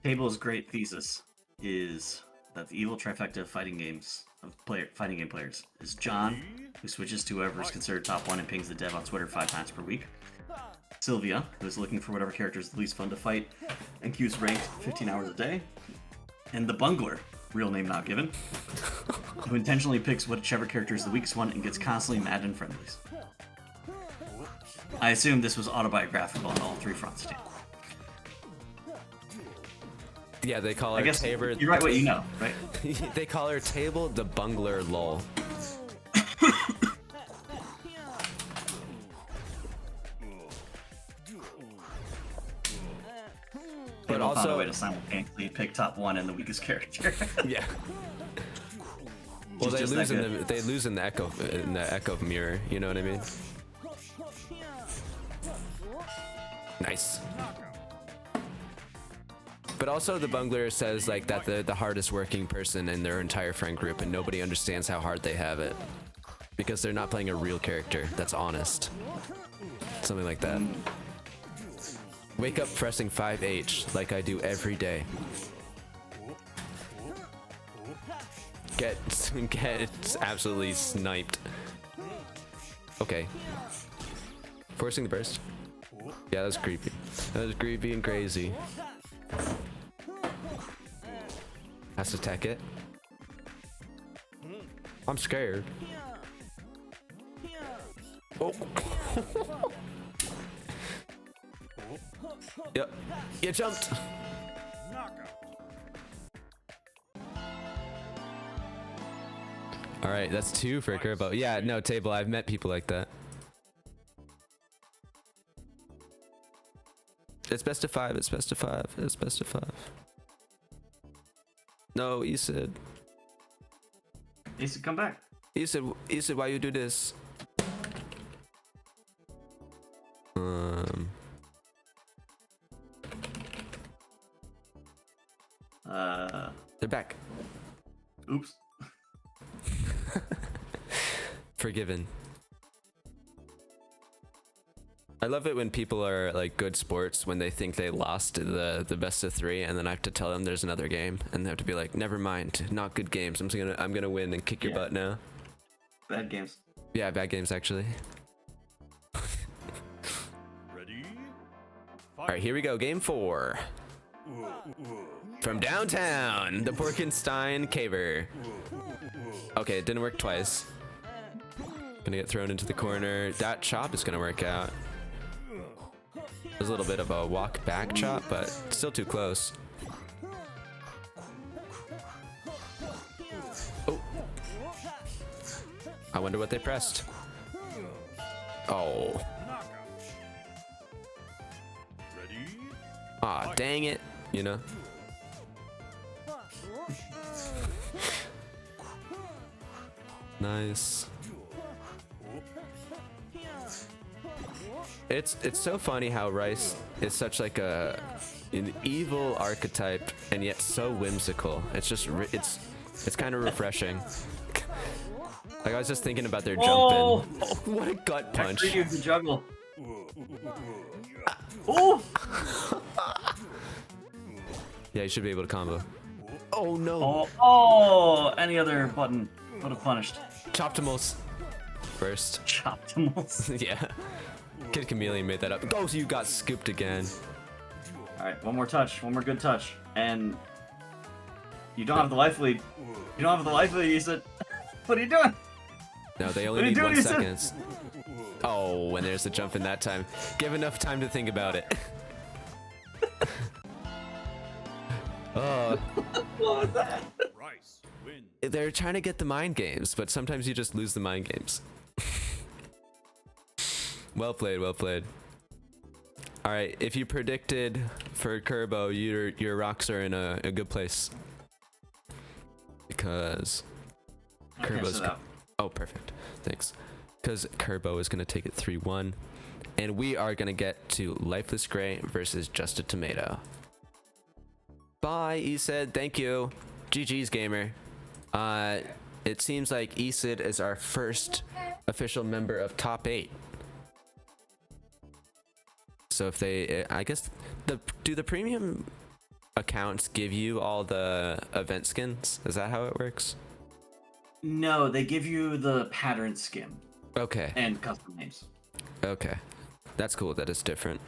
Table's great thesis is that the evil trifecta of fighting game players is John, who switches to whoever is considered top 1 and pings the dev on Twitter 5 times per week. Sylvia, who is looking for whatever character is the least fun to fight and queues ranked 15 hours a day. And the Bungler, real name not given, who intentionally picks whichever character is the weakest one and gets constantly mad in friendlies. I assume this was autobiographical on all 3 fronts, too. Yeah, they call her I guess Tabor. you write what you know, right? They call her Table the Bungler lol. But also found a way to simultaneously pick top 1 and the weakest character. Yeah. Well, they just lose that in good. they lose in the echo mirror. You know what I mean? Nice. But also the bungler says like that the hardest working person in their entire friend group, and nobody understands how hard they have it because they're not playing a real character that's honest. Something like that. Wake up pressing 5H like I do every day. Get absolutely sniped. Okay. Forcing the burst. Yeah, that was creepy. That was creepy and crazy. Has to tech it. I'm scared. Oh. Yep. You jumped. All right, that's 2 for Kerbo. Yeah, no, Table, I've met people like that. It's best of 5, it's best of 5, it's best of 5. No, Isid. Isid, come back. Isid, why you do this? They're back. Oops. Forgiven. I love it when people are like good sports when they think they lost the best of 3, and then I have to tell them there's another game, and they have to be like, never mind, not good games. I'm gonna win and kick your butt now. Bad games. Yeah, bad games actually. Ready? All right, here we go. Game 4. From downtown, the Porkenstein Caver. Okay, it didn't work twice. Gonna get thrown into the corner. That chop is gonna work out. There's a little bit of a walk back chop, but still too close. Oh. I wonder what they pressed. Oh. Ready? Aw, dang it. You know? Nice. It's so funny how Rice is such like an evil archetype and yet so whimsical. It's just it's kind of refreshing. Like I was just thinking about their jump in. Oh, what a gut punch! That the juggle. Oh! Yeah, you should be able to combo. Oh no! Oh! Any other button would have punished. Choptimals first. Choptimals. Yeah. Kid Chameleon made that up. Oh, you got scooped again. Alright, one more touch, one more good touch. And you don't have the life lead. You don't have the life lead, you said. What are you doing? No, they only need 1 second. Oh, and there's the jump in that time. Give enough time to think about it. What was that? Rice win. They're trying to get the mind games, but sometimes you just lose the mind games. Well played, well played. All right, if you predicted for Kerbo, your rocks are in a good place. Because Kerbo's... Oh, perfect. Thanks. Because Kerbo is going to take it 3-1. And we are going to get to Lifeless Gray versus Just a Tomato. Bye, Esid. Thank you. GG's, gamer. It seems like Esid is our first official member of Top 8. So if they, I guess, do the premium accounts give you all the event skins? Is that how it works? No, they give you the pattern skin. Okay. And custom names. Okay. That's cool that it's different.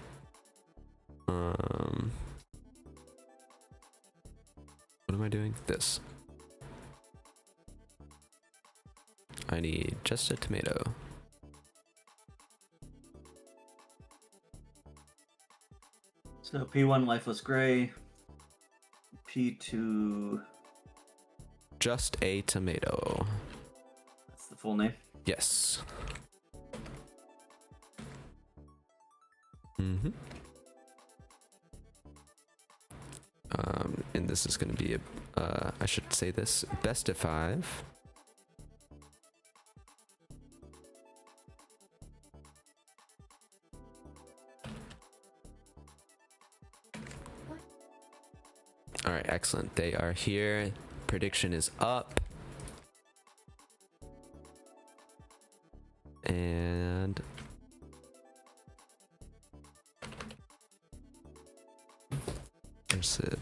What am I doing? This. I need just a tomato. So P1 Lifeless Gray, P2... Just a tomato. That's the full name? Yes. Mm-hmm. And this is going to be a, I should say this, best of 5. All right, excellent. They are here. Prediction is up. And versus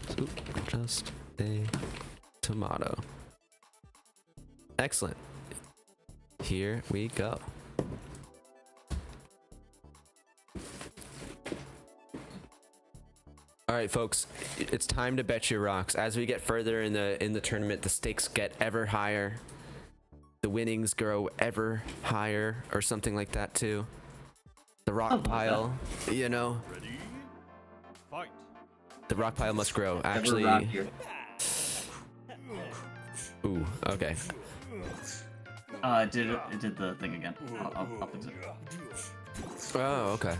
just a tomato. Excellent. Here we go. All right, folks, it's time to bet your rocks. As we get further in the tournament, the stakes get ever higher. The winnings grow ever higher, or something like that too. The rock pile, you know. Ready? Fight. The rock pile must grow. Actually, ooh, okay. It did the thing again. I'll fix it. Oh, okay.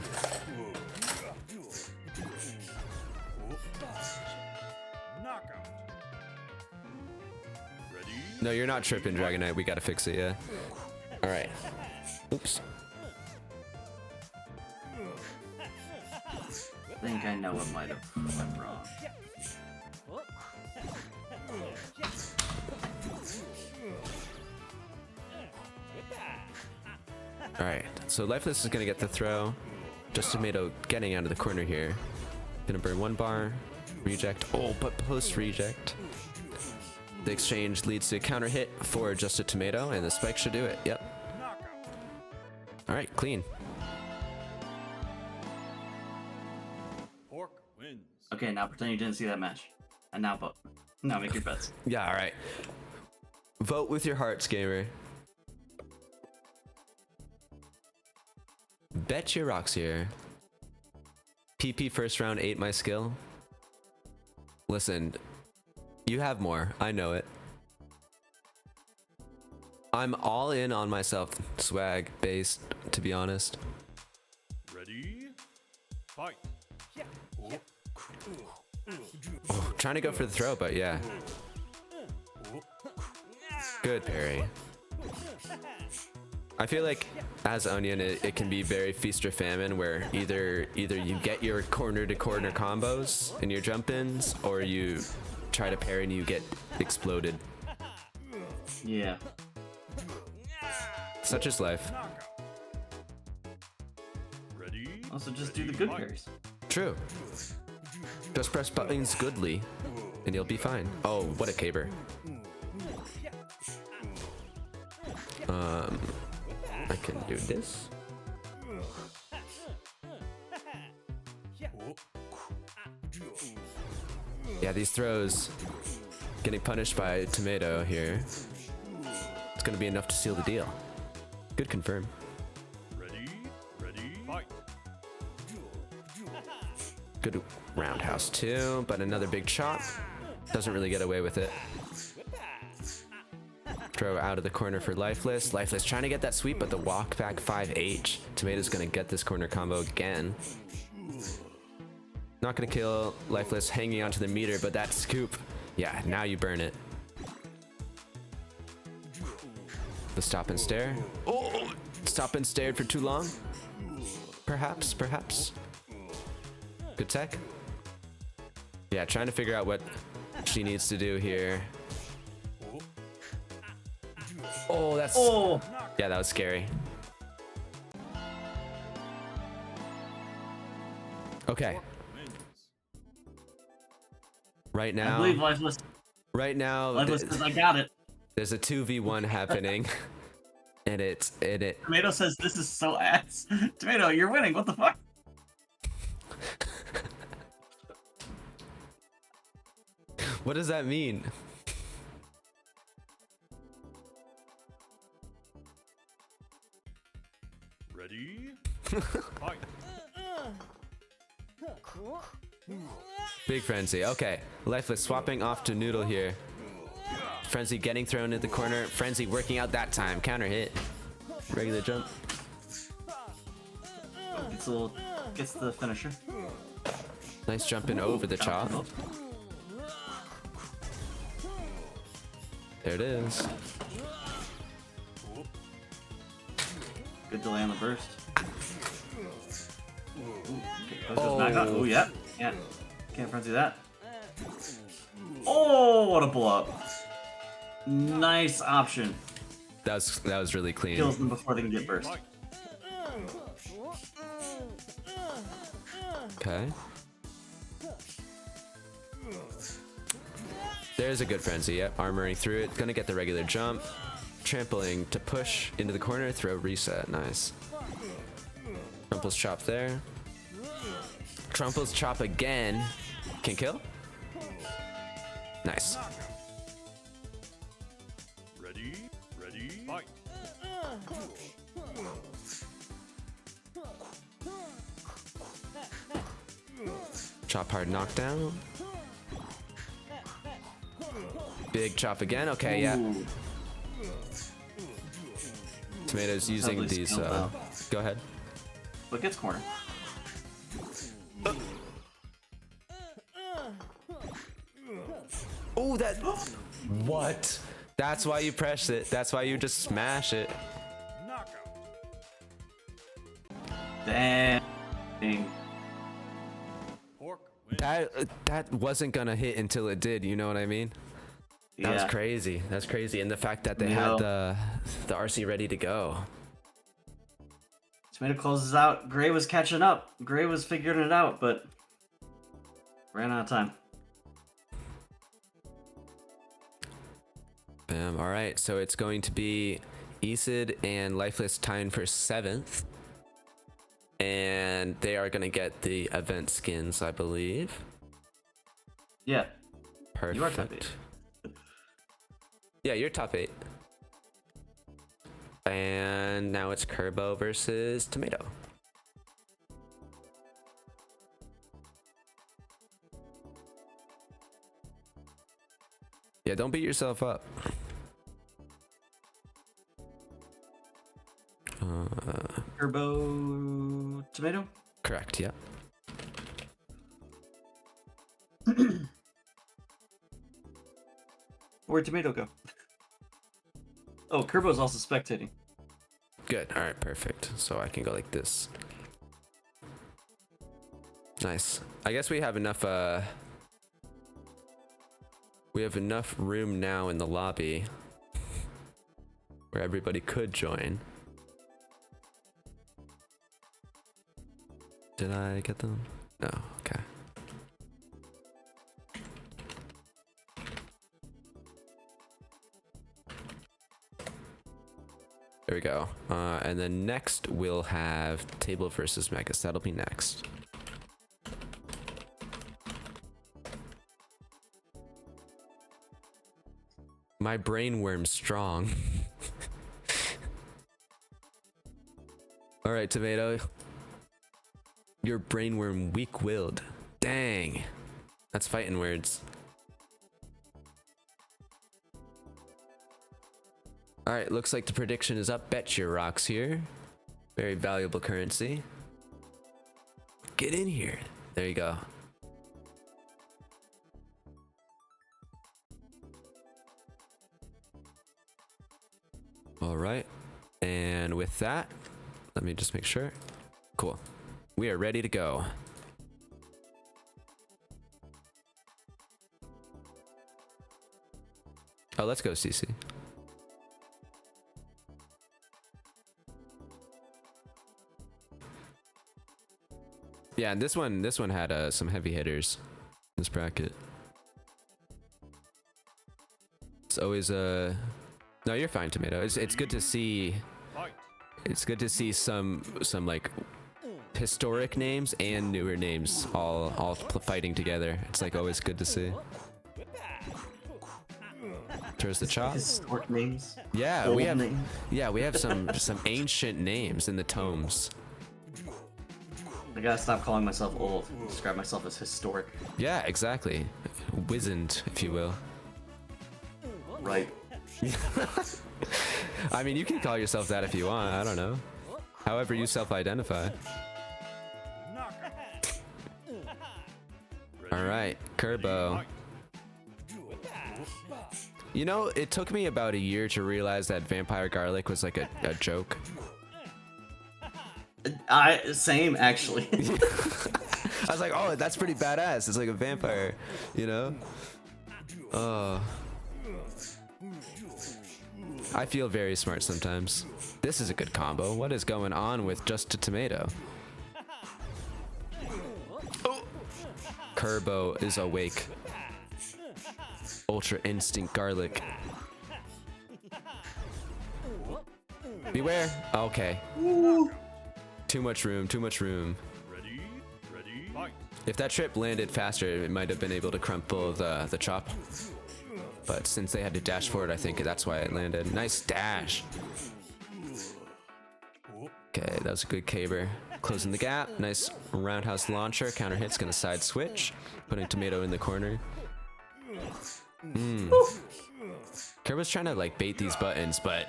Knockout. Ready? No, you're not tripping, Dragon Knight. We gotta fix it, yeah. All right. Oops. I think I know what might have went wrong. All right. So Lifeless is gonna get the throw. Just Tomato getting out of the corner here. Gonna burn one bar. Reject. Oh, but post reject. The exchange leads to a counter hit for Just a Tomato, and the spike should do it. Yep. Knockout. All right, clean. Pork wins. Okay, now pretend you didn't see that match. And now vote. Now make your bets. Yeah, all right. Vote with your hearts, gamer. Bet your rocks here. PP first round 8 my skill. Listen, you have more. I know it. I'm all in on myself swag based, to be honest. Ready? Fight. Oh, trying to go for the throw, but yeah. Good parry. I feel like as Onion, it can be very feast or famine, where either you get your corner to corner combos in your jump ins, or you try to parry and you get exploded. Yeah. Such is life. Ready? Also, just do the good parries. True. Just press buttons goodly, and you'll be fine. Oh, what a caber. I can do this. Yeah, these throws getting punished by Tomato here. It's gonna be enough to seal the deal. Good confirm. Ready? Ready? Fight. Good roundhouse too, but another big chop. Doesn't really get away with it. Throw out of the corner for Lifeless. Lifeless trying to get that sweep, but the walk back 5H. Tomato's gonna get this corner combo again. Not gonna kill Lifeless hanging onto the meter, but that scoop, yeah, now you burn it. The stop and stare. Oh, stop and stared for too long. Perhaps. Good tech. Yeah, trying to figure out what she needs to do here. Oh, that's... Oh! Yeah, that was scary. Okay. Wins. Right I believe now... Lifeless. Right now... Lifeless says, I got it. There's a 2v1 happening. And it... Tomato says, this is so ass. Tomato, you're winning. What the fuck? What does that mean? Ready? Fight. Big Frenzy. Okay. Lifeless swapping off to Noodle here. Frenzy getting thrown in the corner. Frenzy working out that time. Counter hit. Regular jump. Gets the finisher. Nice jumping over the chop. There it is. Good delay on the burst. Ooh, okay. Oh. Back up. Ooh, yeah. Can't frenzy that. Oh, what a blow up. Nice option. That was really clean. Kills them before they can get burst. Fight. Okay. There's a good frenzy. Yep, armoring through it. Gonna get the regular jump. Trampling to push into the corner. Throw reset. Nice. Trumple's chop there. Trumple's chop again. Can kill. Nice. Ready, ready, fight. Chop hard knockdown. Big chop again. Okay, yeah. Ooh. Tomatoes using Totally these. skilled out. Go ahead. But gets corner. Oh, that. What? That's why you press it. That's why you just smash it. Knockout. Dang. Pork wins. That wasn't gonna hit until it did. You know what I mean? That was crazy. That's crazy. And the fact that they had the RC ready to go. Tomato closes out. Gray was catching up. Gray was figuring it out, but ran out of time. Bam. All right. So it's going to be Isid and Lifeless tying for 7th. And they are going to get the event skins, I believe. Yeah. Perfect. You are top 8. Yeah, you're top 8. And now it's Kerbo versus Tomato. Yeah, don't beat yourself up. Turbo tomato. Correct, yeah. Where'd tomato go? Oh, Kerbo's also spectating. Good. All right, perfect. So I can go like this. Nice. I guess we have enough room now in the lobby where everybody could join. Did I get them? No. Okay. There we go. And then next we'll have Table versus Megas. That'll be next. My brainworm's strong. All right, Tomato. Your brainworm weak-willed. Dang. That's fighting words. All right, looks like the prediction is up. Bet your rocks here. Very valuable currency. Get in here. There you go. All right. And with that, let me just make sure. Cool. We are ready to go. Oh, let's go, CC. Yeah, and this one had some heavy hitters. This bracket. It's always no, you're fine, Tomato. It's good to see. Fight. It's good to see some like historic names and newer names all fighting together. It's like always good to see. There's the chop. Historic names. Yeah, Old we have names. we have some ancient names in the tomes. I gotta stop calling myself old. Describe myself as historic. Yeah, exactly. Wizened, if you will. Right. I mean, you can call yourself that if you want. I don't know. However you self-identify. Knockout. All right, Kerbo. Fight. You know, it took me about a year to realize that vampire garlic was like a joke. Same actually. I was like, oh, that's pretty badass. It's like a vampire, you know? I feel very smart sometimes. This is a good combo. What is going on with just a tomato? Oh. Kerbo is awake. Ultra instinct garlic. Beware. Okay. Too much room, too much room. Ready, fight. If that trip landed faster, it might have been able to crumple the chop. But since they had to dash forward, I think that's why it landed. Nice dash. Okay, that was a good caber. Closing the gap. Nice roundhouse launcher. Counter hit's gonna side switch. Putting tomato in the corner. Kerbo's trying to like bait these buttons, but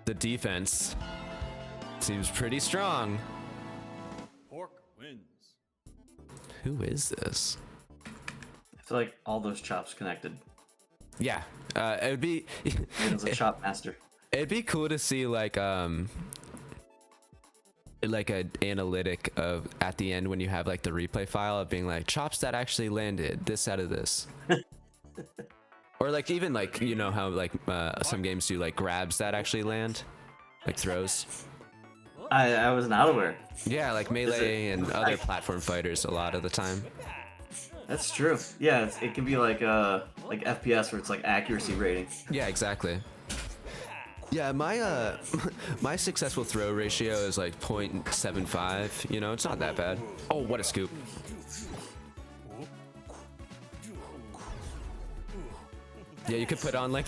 the defense seems pretty strong. Pork wins. Who is this? I feel like all those chops connected. Yeah, it would be. It's a chop master. It'd be cool to see like an analytic of at the end when you have like the replay file of being like chops that actually landed this out of this. Or like even like, you know how like some games do like grabs that actually land, like throws. I was not aware. Yeah, like Melee and other platform fighters a lot of the time. That's true. Yeah, it can be like FPS where it's like accuracy rating. Yeah, exactly. Yeah, my my successful throw ratio is like 0.75. You know, it's not that bad. Oh, what a scoop! Yeah, you could put on like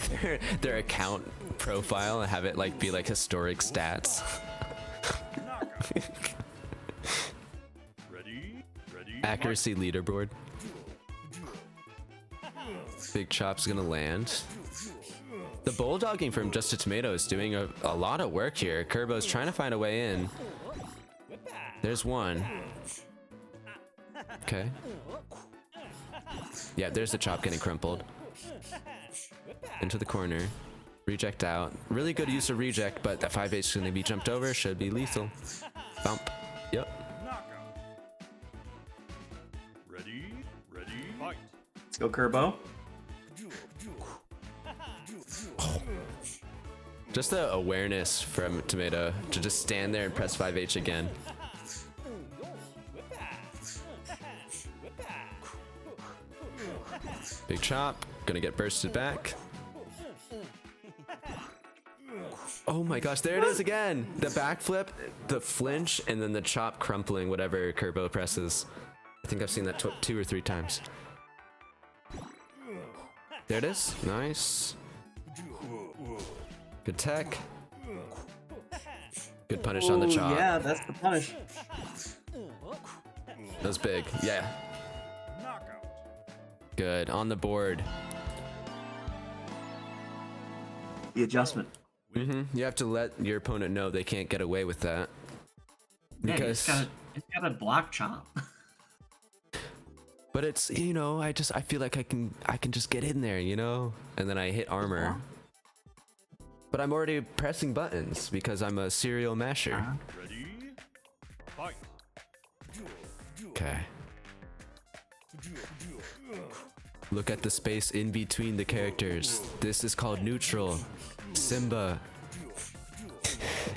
their account profile and have it like be like historic stats. Ready, Accuracy leaderboard. Big chop's gonna land. The bulldogging from Just a Tomato is doing a lot of work here. Kerbo's trying to find a way in. There's one. Okay. Yeah, there's the chop getting crumpled. Into the corner. Reject out. Really good use of reject, but that 5H is going to be jumped over. Should be lethal. Bump. Yep. knockout. Ready, fight. Let's go, Kerbo. Just the awareness from Tomato to just stand there and press 5H again. Big chop. Gonna get bursted back. Oh my gosh, there it is again! The backflip, the flinch, and then the chop crumpling whatever Kerbo presses. I think I've seen that 2 or 3 times. There it is. Nice. Good tech. Good punish on the chop. Yeah, that's the punish. That was big. Yeah. Knockout. Good. On the board. The adjustment. You have to let your opponent know they can't get away with that. Yeah, Because it's got a block chop. but it's, you know, I feel like I can just get in there, you know? And then I hit armor. But I'm already pressing buttons because I'm a serial masher. Ready, fight. Okay. Look at the space in between the characters. This is called neutral. Simba.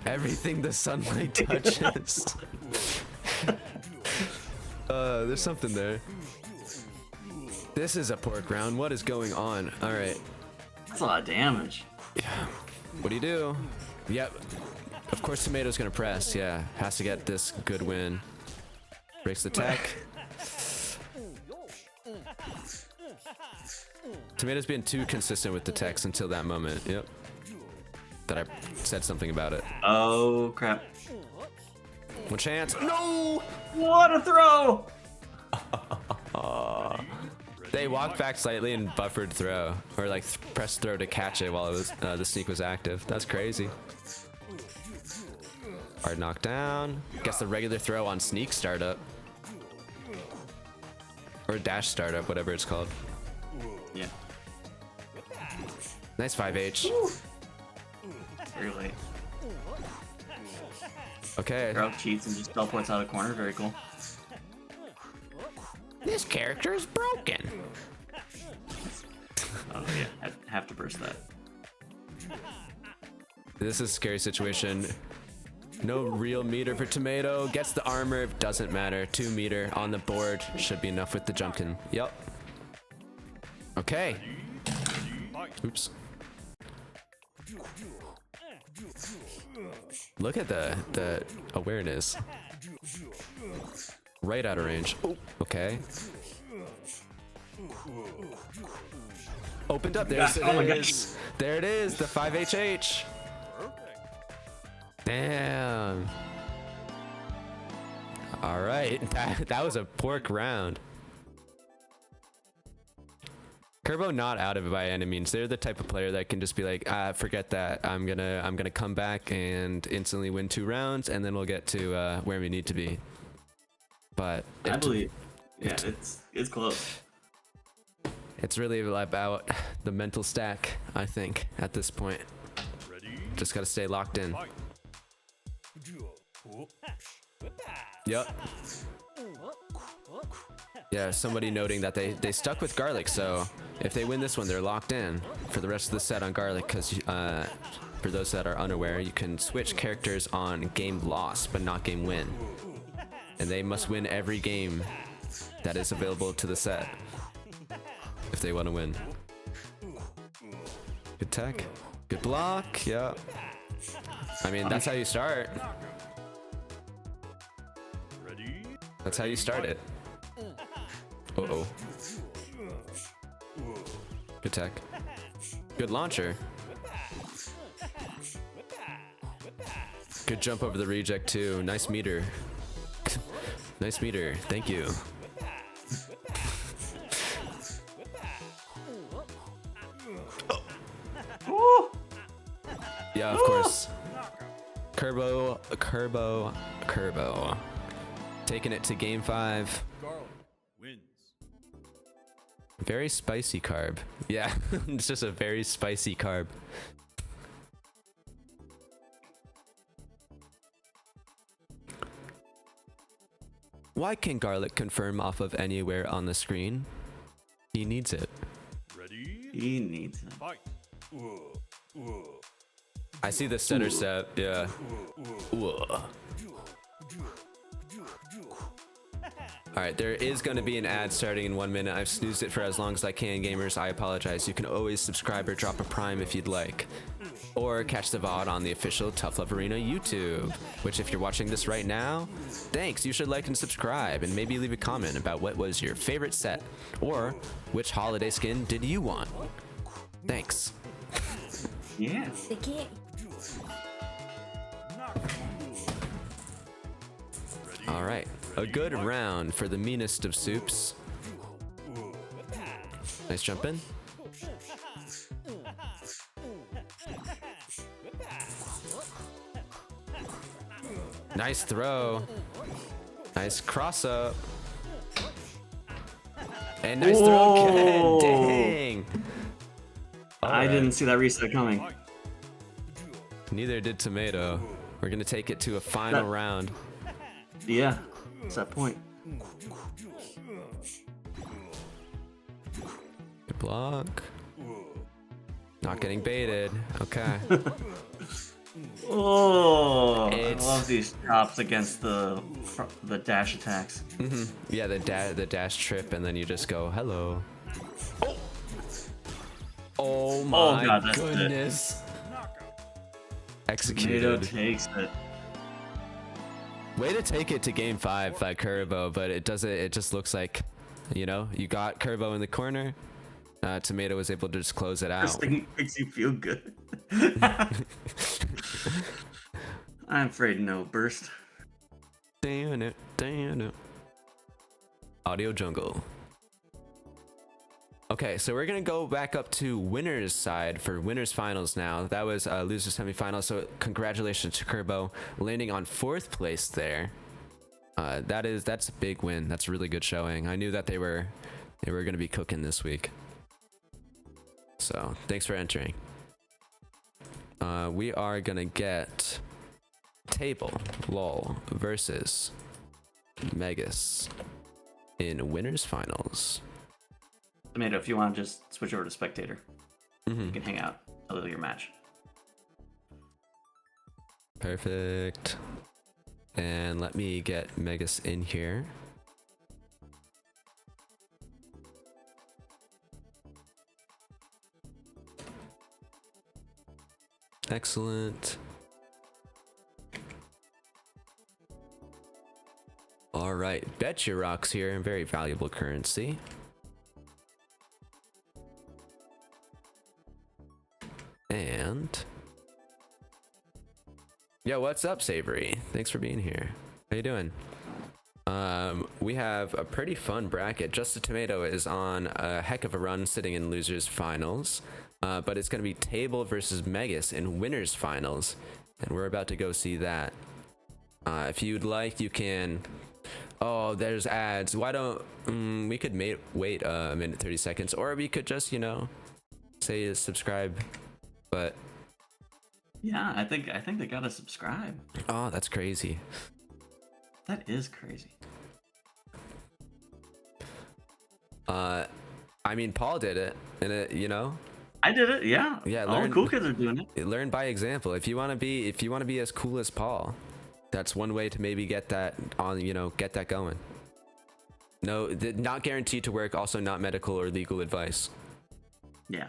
Everything the sunlight touches. There's something there. This is a pork round. What is going on? All right. That's a lot of damage. Yeah. What do you do? Yep. Of course, Tomato's gonna press. Yeah. Has to get this good win. Breaks the tech. Tomato's been too consistent with the techs until that moment. Yep. That I said something about it. Oh crap! One chance. No! What a throw! They walked back slightly and buffered throw, or like pressed throw to catch it while it was the sneak was active. That's crazy. Hard knockdown. Guess the regular throw on sneak startup, or dash startup, whatever it's called. Yeah. Nice 5H. Very late. Okay. Girl cheats and just teleports out of the corner. Very cool. This character is broken. Oh yeah, I have to burst that. This is a scary situation. No real meter for Tomato. Gets the armor. Doesn't matter. 2 meter on the board. Should be enough with the jumpkin. Yep. Okay. Oops. Look at the awareness. Right out of range. Oh, okay. Opened up. There's Oh my it gosh. is. There it is. The 5HH. Damn. All right. That was a pork round. Kerbo not out of it by any means. They're the type of player that can just be like, forget that. I'm gonna come back and instantly win 2 rounds, and then we'll get to where we need to be. But I believe, yeah, it's close. it's really about the mental stack, I think, at this point. Ready? Just gotta stay locked in. Fight. Yep. Yeah, somebody noting that they stuck with garlic, so if they win this one, they're locked in for the rest of the set on garlic, because for those that are unaware, you can switch characters on game loss, but not game win. And they must win every game that is available to the set if they want to win. Good tech. Good block. Yeah. I mean, that's how you start. Ready? That's how you start it. Uh-oh. Good tech. Good launcher. Good jump over the reject too. Nice meter. Nice meter. Thank you. Yeah, of course. Kerbo. Taking it to game 5. Garlic wins. Very spicy carb. Yeah, it's just a very spicy carb. Why can garlic confirm off of anywhere on the screen? He needs it. Ready? He needs it. Fight. I see the stutter step. Yeah. Ooh. All right, there is going to be an ad starting in 1 minute. I've snoozed it for as long as I can, gamers. I apologize. You can always subscribe or drop a prime if you'd like. Or catch the VOD on the official Tough Love Arena YouTube, which if you're watching this right now, thanks. You should like and subscribe and maybe leave a comment about what was your favorite set or which holiday skin did you want. Thanks. Yeah. They can't. All right, a good round for the meanest of soups. Nice jump in. Nice throw. Nice cross up. And nice throw again. Whoa. Dang. All I right. didn't see that reset coming. Fight. Neither did Tomato. We're gonna take it to a final That- round. Yeah, it's that point. Good block. Not getting baited. Okay. Oh, It's- I love these chops against the dash attacks. Yeah, the dash trip, and then you just go hello. Oh my God, that's it. goodness! Knockout. Tomato Executed. takes it. Way to take it to game 5 by Kurbo, but it doesn't. It just looks like, you know, you got Kurbo in the corner. Tomato was able to just close it This out. thing makes you feel good. I'm afraid no burst. Damn it! Damn it! Audio jungle. Okay, so we're gonna go back up to winners side for winners finals now. That was loser semifinal. So congratulations to Kurbo landing on 4th place there. That's a big win. That's a really good showing. I knew that they were gonna be cooking this week. So thanks for entering. We are gonna get Table Lol versus Megas in winners finals. Tomato, if you want to just switch over to spectator, Mm-hmm. you can hang out until your match. Perfect. And let me get Megas in here. Excellent. All right, betcha rocks here, very valuable currency. And yo, what's up, Savory? Thanks for being here. How you doing? We have a pretty fun bracket. Just a Tomato is on a heck of a run, sitting in losers finals. But it's going to be Table versus Megas in winners finals, and we're about to go see that. If you'd like, you can. Oh, there's ads. Why don't we could wait a minute 30 seconds, or we could just, you know, say subscribe. But Yeah, I think they gotta subscribe. oh, that's crazy. That is crazy. I mean, Paul did it, and it, you know. I did it. Yeah. Yeah, All the learn- cool kids are doing it. Learn by example. If you want to be as cool as Paul, that's one way to maybe get that on, you know, get that going. No, not guaranteed to work. Also, not medical or legal advice. Yeah.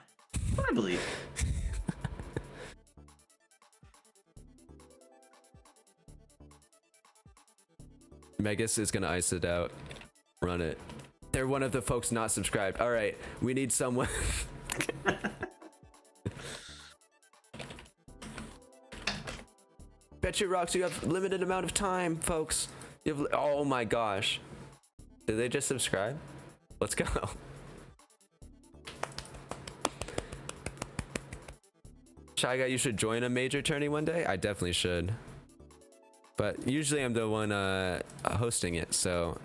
I believe. Megas is gonna ice it out. Run it. They're one of the folks not subscribed. All right, we need someone. Bet your rocks you have limited amount of time, folks. You have, oh my gosh. Did they just subscribe? Let's go. Shy Guy, you should join a major tourney one day. I definitely should. But usually I'm the one hosting it, so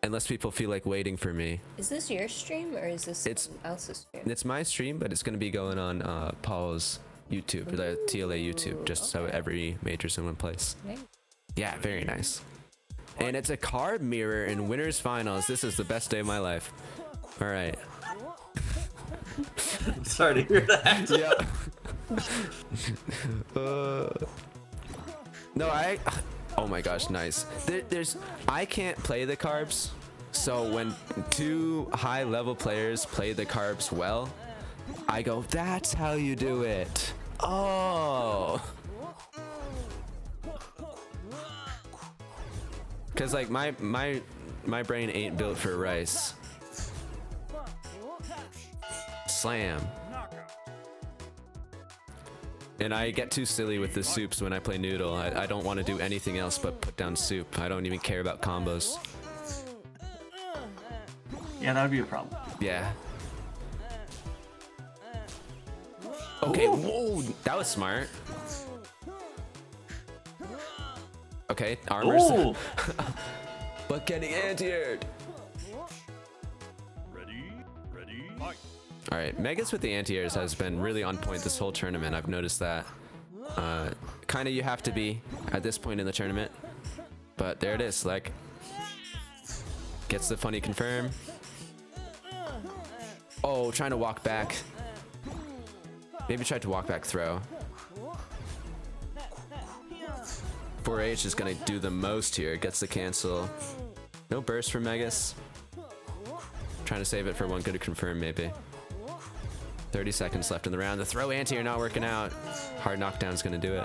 unless people feel like waiting for me. Is this your stream or is this It's- someone else's stream? It's my stream, but it's going to be going on Paul's YouTube, or the TLA YouTube, just so every major's in one place. Nice. Yeah, very nice. And it's a card mirror in winners finals. This is the best day of my life. All right. Sorry to hear that. Yeah. No, oh my gosh, nice. I can't play the carbs, so when two high level players play the carbs well, I go, that's how you do it. Oh. Cause like my brain ain't built for rice. Slam. And I get too silly with the soups when I play Noodle. I don't want to do anything else but put down soup. I don't even care about combos. Yeah, that would be a problem. Yeah. Okay, whoa, that was smart. Okay, armors. Oh, But getting anti-aired. Ready, fight. All right, Megas with the anti-airs has been really on point this whole tournament. I've noticed that. Kind of you have to be at this point in the tournament. But there it is, like. Gets the funny confirm. Oh, trying to walk back. Maybe tried to walk back throw. 4H is gonna do the most here. Gets the cancel. No burst for Megas. Trying to save it for one good confirm maybe. 30 seconds left in the round. The throw anti-air not working out. Hard knockdown's gonna do it.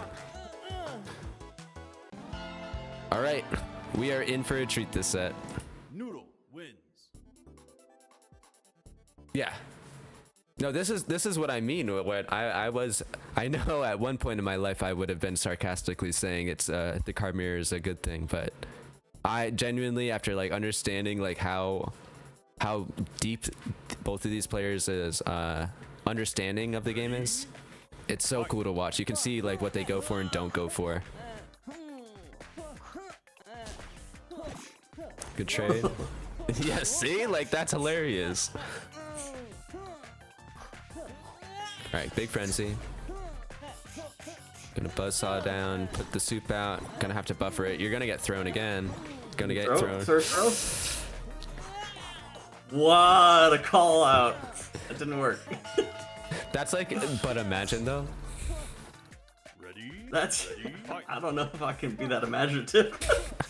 All right, we are in for a treat this set. Noodle wins. Yeah. No, this is what I mean. What I know at one point in my life I would have been sarcastically saying it's the card mirror is a good thing, but I genuinely, after like understanding like how deep both of these players' understanding of the game is, it's so cool to watch. You can see like what they go for and don't go for. Good trade. Yeah, see, like that's hilarious. All right, big frenzy. Gonna buzzsaw down, put the soup out. Gonna have to buffer it. You're gonna get thrown again. Gonna get thrown. throw. What a call out. That didn't work. That's like, but imagine though. Ready? That's. Ready? Fight. I don't know if I can be that imaginative.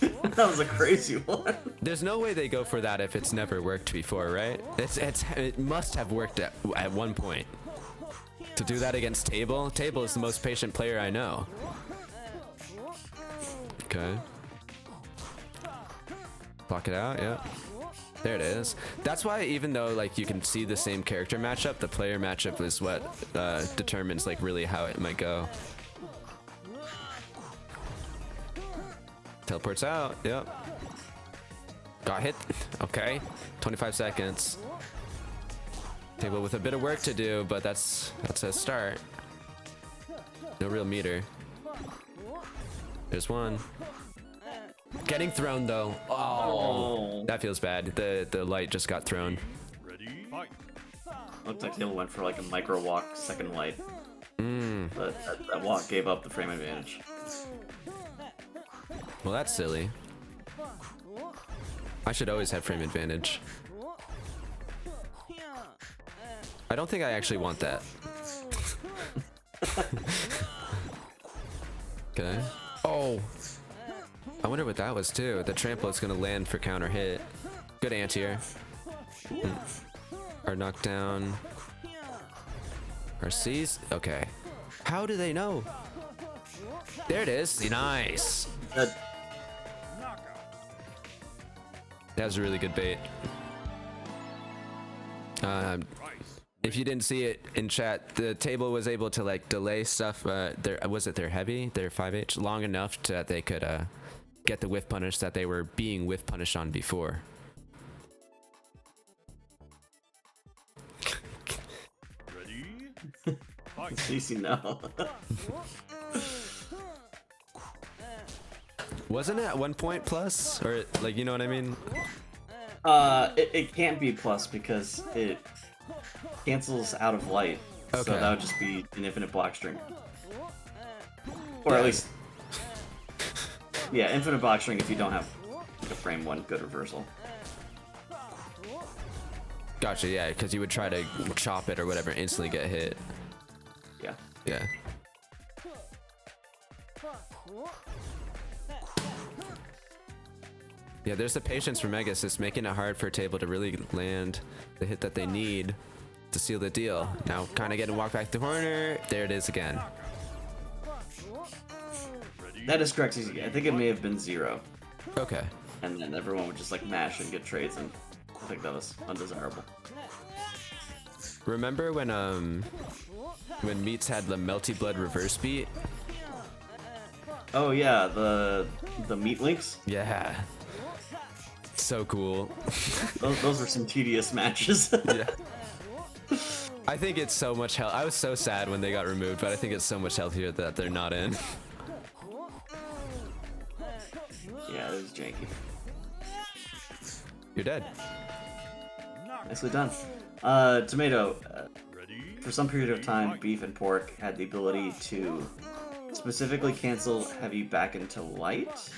That was a crazy one. There's no way they go for that if it's never worked before, right? It must have worked at one point. To do that against Table? Table is the most patient player I know. Okay. Block it out, yeah. There it is. That's why even though like you can see the same character matchup, the player matchup is what determines like really how it might go. Teleports out, yep. Got hit, okay. 25 seconds. Table with a bit of work to do, but that's a start. No real meter. There's one. Getting thrown though. Oh, that feels bad. The light just got thrown. Ready? Fight. Looks like Table went for like a micro walk, second light. But that walk gave up the frame advantage. Well, that's silly. I should always have frame advantage. I don't think I actually want that. Okay. Oh. I wonder what that was too. The tramplet's gonna land for counter hit. Good anti-air. Our knockdown. Our C's? Okay. How do they know? There it is. Nice. That, That was a really good bait. If you didn't see it in chat, the Table was able to like delay stuff. Their heavy, their 5H, long enough that they could get the whiff punish that they were being whiff punished on before. Ready? Fight. CC no. Wasn't it at 1 point plus, or like you know what I mean? It can't be plus because it cancels out of light. Okay. So that would just be an infinite block string. Or at least, yeah, infinite block string if you don't have like a frame one good reversal. Gotcha. Yeah, because you would try to chop it or whatever, and instantly get hit. Yeah. Yeah. Yeah, there's the patience for Megas. It's making it hard for Table to really land the hit that they need to seal the deal. Now, kind of getting walked back the corner. There it is again. That is correct, CC. I think it may have been 0. Okay. And then everyone would just like mash and get trades, and I think that was undesirable. Remember when Meats had the Melty Blood reverse beat? Oh yeah, the meat links. Yeah. So cool. Those were some tedious matches. Yeah. I think it's so much hell. I was so sad when they got removed, but I think it's so much healthier that they're not in. Yeah, it was janky. You're dead. Nicely done. Tomato. Ready? For some period of time, beef and pork had the ability to specifically cancel heavy back into light.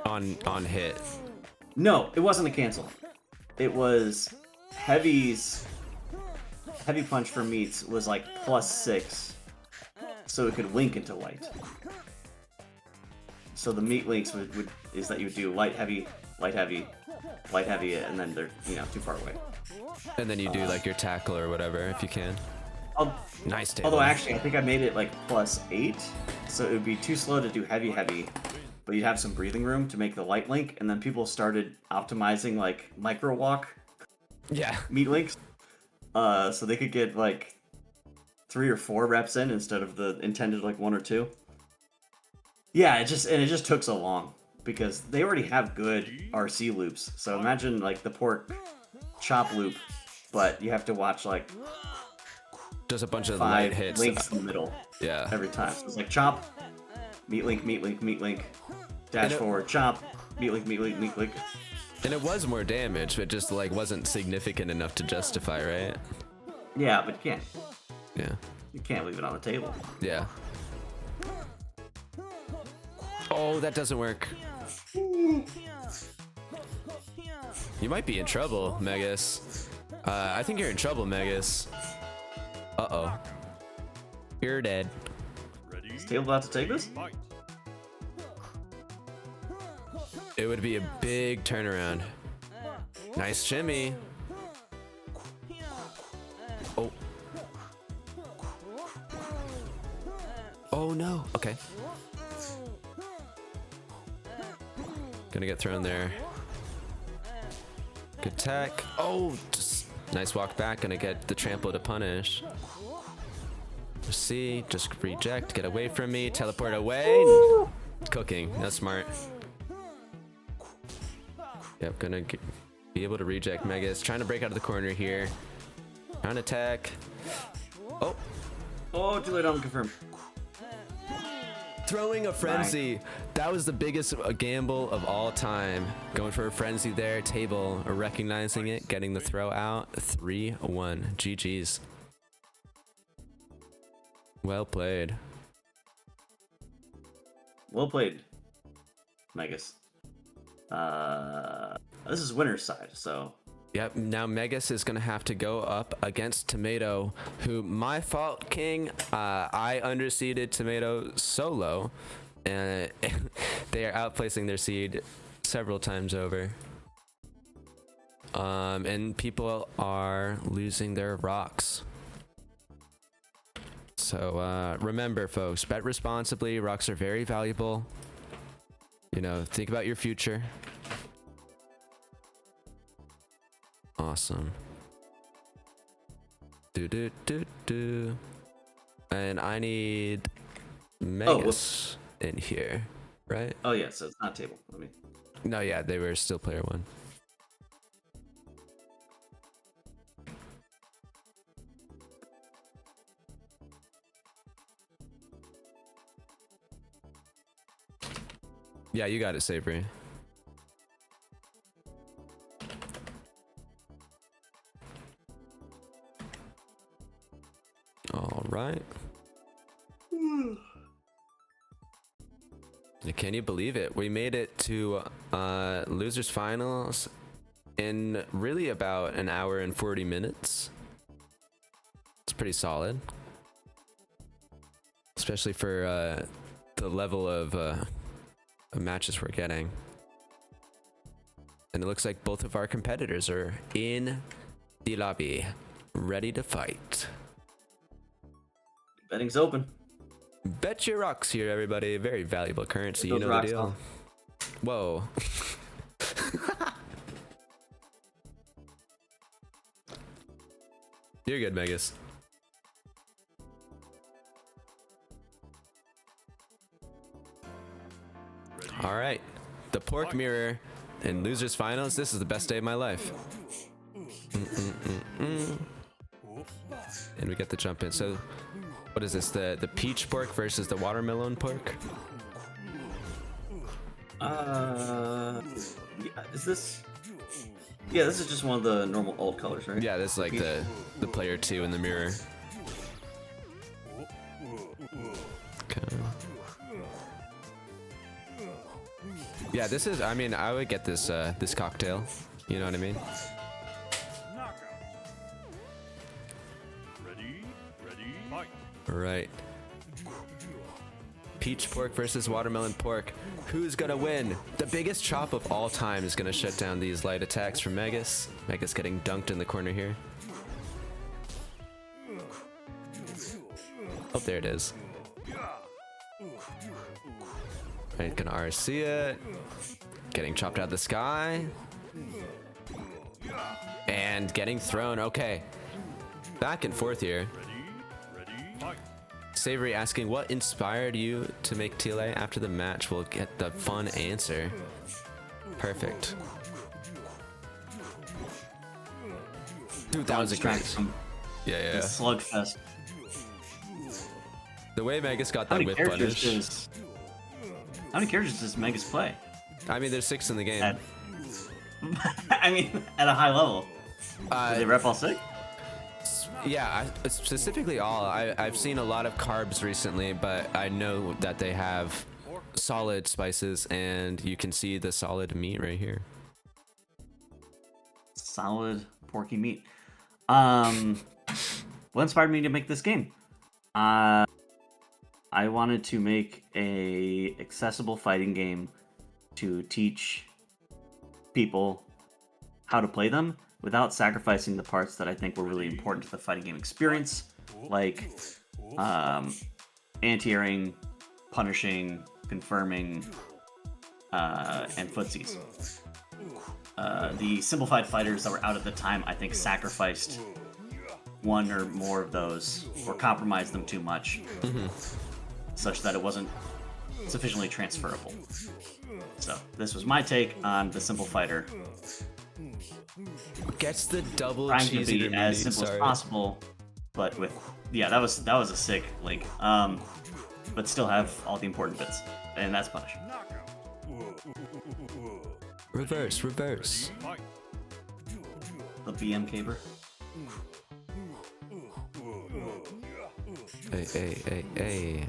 On hit. No, it wasn't a cancel. It was heavy's heavy punch for meats was like +6, so it could link into light. So the meat links is that you would do light heavy, light heavy, light heavy, and then they're too far away. And then you do like your tackle or whatever if you can. Nice Table. Although actually, I think I made it like +8, so it would be too slow to do heavy, but you'd have some breathing room to make the light link, and then people started optimizing like micro walk Yeah. meat links, so they could get like 3 or 4 reps in instead of the intended like 1 or 2. Yeah, it just took so long because they already have good RC loops. So imagine like the pork chop loop, but you have to watch like Just a bunch of light 5 hits. links in the middle. Yeah. Every time. So it's like chop, meat link, meat link, meat link, dash And it- forward, chop, meat link, meat link, meat link. And it was more damage, but just like wasn't significant enough to justify, right? Yeah, but you Yeah. can't leave it on the table. Yeah. Oh, that doesn't work. You might be in trouble, Megas. I think you're in trouble, Megas. Uh-oh. You're dead. Ready? Is table about to take this? Fight. It would be a big turnaround. Nice shimmy. Oh. Oh no. Okay. Gonna get thrown there. Good tech. Oh, just nice walk back. Gonna get the trample to punish. See, just reject. Get away from me. Teleport away. Cooking. That's smart. Yep, gonna be able to reject Megas. Trying to break out of the corner here. Trying to attack. Oh. Oh, too late on confirm. Throwing a frenzy. That was the biggest gamble of all time. Going for a frenzy there. Table recognizing it. Getting the throw out. 3-1. GG's. Well played. Well played, Megas. This is winner's side, so Yep, now Megas is gonna have to go up against Tomato, who, my fault, King. I underseeded Tomato solo, and they are outplacing their seed several times over. And people are losing their rocks. So remember, folks, bet responsibly. Rocks are very valuable. You know, think about your future. Awesome. Do. And I need Megas in here, right? oh yeah, so it's not table. Let me. No, yeah, they were still player one. Yeah, you got it, Savory. All right. Can you believe it? We made it to losers finals in really about an hour and 40 minutes. It's pretty solid, especially for the level of matches we're getting. And it looks like both of our competitors are in the lobby, ready to fight. Betting's open. Bet your rocks here, everybody. Very valuable currency. You Those know the rocks deal. off. Whoa. You're good, Megas. All right. The pork mirror in losers finals. This is the best day of my life. And we get the jump in. So what is this? The peach pork versus the watermelon pork? Yeah, is this? Yeah, this is just one of the normal alt colors, right? Yeah, this is like the player 2 in the mirror. Okay. Yeah, this is, I mean, I would get this this cocktail. You know what I mean? Ready? Fight. All right. Peach pork versus watermelon pork. Who's gonna win? The biggest chop of all time is gonna shut down these light attacks from Megas. Megas getting dunked in the corner here. Oh, there it is. Right, gonna RC it. Getting chopped out of the sky. And getting thrown. Okay. Back and forth here. Ready? Fight. Savory asking, what inspired you to make TLA? After the match, we'll get the fun answer. Perfect. Dude, that was a great. Yeah. Slugfest. The way Megas got How that many whip characters punish. How many characters does Megas play? I mean, there's 6 in the game. At, I mean, at a high level. Do they rep all 6? Yeah, specifically all. I've seen a lot of carbs recently, but I know that they have solid spices, and you can see the solid meat right here. solid porky meat. What inspired me to make this game? I wanted to make a accessible fighting game to teach people how to play them without sacrificing the parts that I think were really important to the fighting game experience, like anti-airing, punishing, confirming, and footsies. The simplified fighters that were out at the time, I think, sacrificed one or more of those or compromised them too much, such that it wasn't sufficiently transferable. So this was my take on the simple fighter. Gets the double Trying to cheesy be as simple as possible, but with that was a sick link. But still have all the important bits, and that's punish. Reverse. Fight. The BM caber. Hey.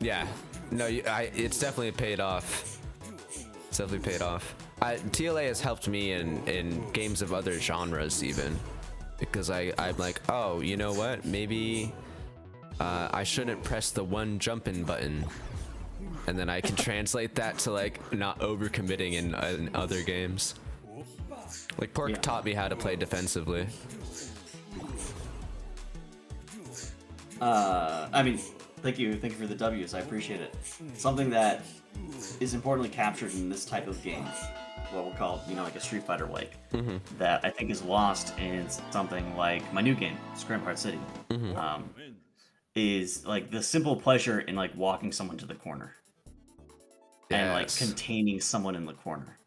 Yeah. No, it's definitely paid off. It's definitely paid off. TLA has helped me in games of other genres even. Because I'm like, oh, you know what? Maybe I shouldn't press the one jumping button. And then I can translate that to like not overcommitting in other games. Like Pork taught me how to play defensively. I mean, thank you for the W's. I appreciate it. Something that is importantly captured in this type of game, what we'll call, like a Street Fighter like, that I think is lost in something like my new game, Scram City, is like the simple pleasure in like walking someone to the corner and like containing someone in the corner.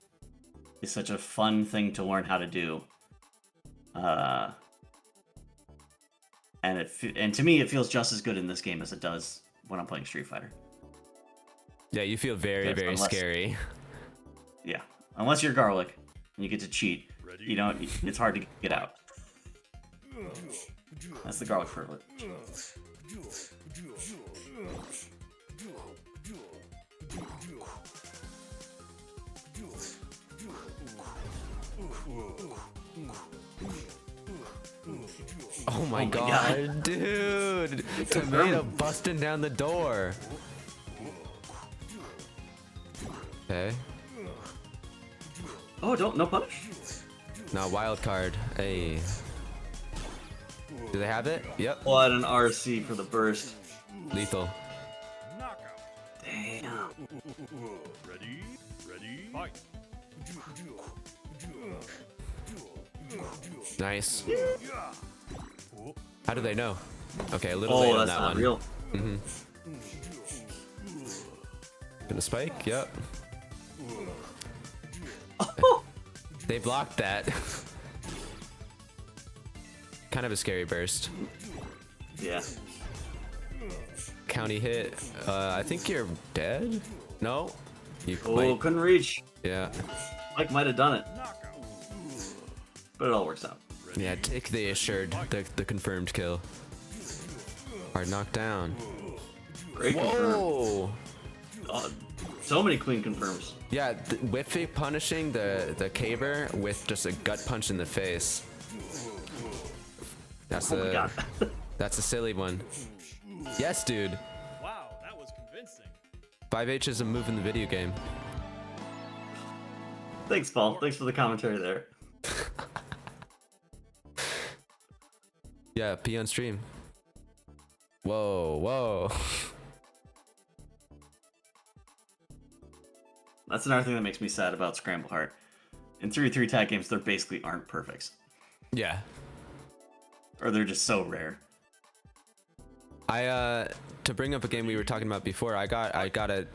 Is such a fun thing to learn how to do. And to me, it feels just as good in this game as it does when I'm playing Street Fighter. Yeah, you feel very scary. Yeah, unless you're Garlic and you get to cheat, it's hard to get out. That's the Garlic privilege. Oh my god, dude! Tomato busting down the door. Okay. Oh, no punish? Now wild card. Hey. Do they have it? Yep. Blood and RC for the burst. Lethal. Knockout. Damn. Ready, fight. Nice. How do they know? Okay, a little late on that one. Real. Gonna spike? Yep. They blocked that. Kind of a scary burst. Yeah. County hit. I think you're dead? No? You Couldn't reach. Yeah. Mike might have done it. But it all works out. Yeah, take the assured, the confirmed kill. Hard knockdown. Great Whoa! So many clean confirms. Yeah, Whiffy punishing the caber with just a gut punch in the face. That's Oh my god. that's a silly one. Yes, dude. Wow, that was convincing. 5H is a move in the video game. Thanks, Paul. Thanks for the commentary there. Yeah, P on stream. Whoa. That's another thing that makes me sad about Scramble Heart. In 3v3 tag games, there basically aren't perfects. Yeah. Or they're just so rare. To bring up a game we were talking about before, I got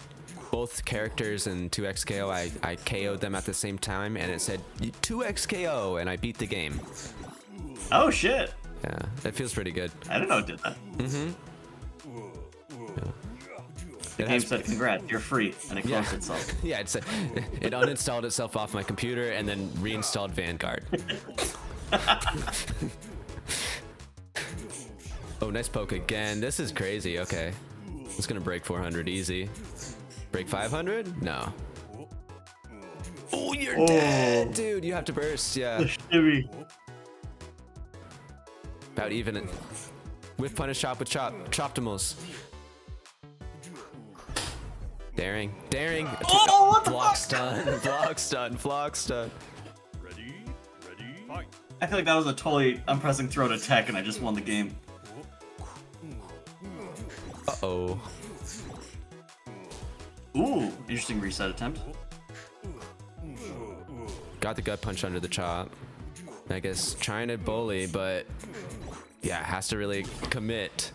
both characters in 2x KO. I KO'd them at the same time, and it said 2x KO, and I beat the game. Oh shit! Yeah, it feels pretty good. I didn't know it did that. The game said, "Congrats, you're free," and it closed itself. Yeah, it uninstalled itself off my computer and then reinstalled Vanguard. Oh, nice poke again. This is crazy. Okay, it's gonna break 400 easy. Break 500? No. Oh, you're dead, dude. You have to burst. Yeah. Shimmy. About even it. With punish chop with choptimals. Daring. Oh, what the Block fuck? stun. Block stun. Ready? Ready? Fight. I feel like that was a totally. I'm pressing throw to tech and I just won the game. Uh-oh. Ooh, interesting reset attempt. Got the gut punch under the chop. I guess trying to bully, but yeah, has to really commit.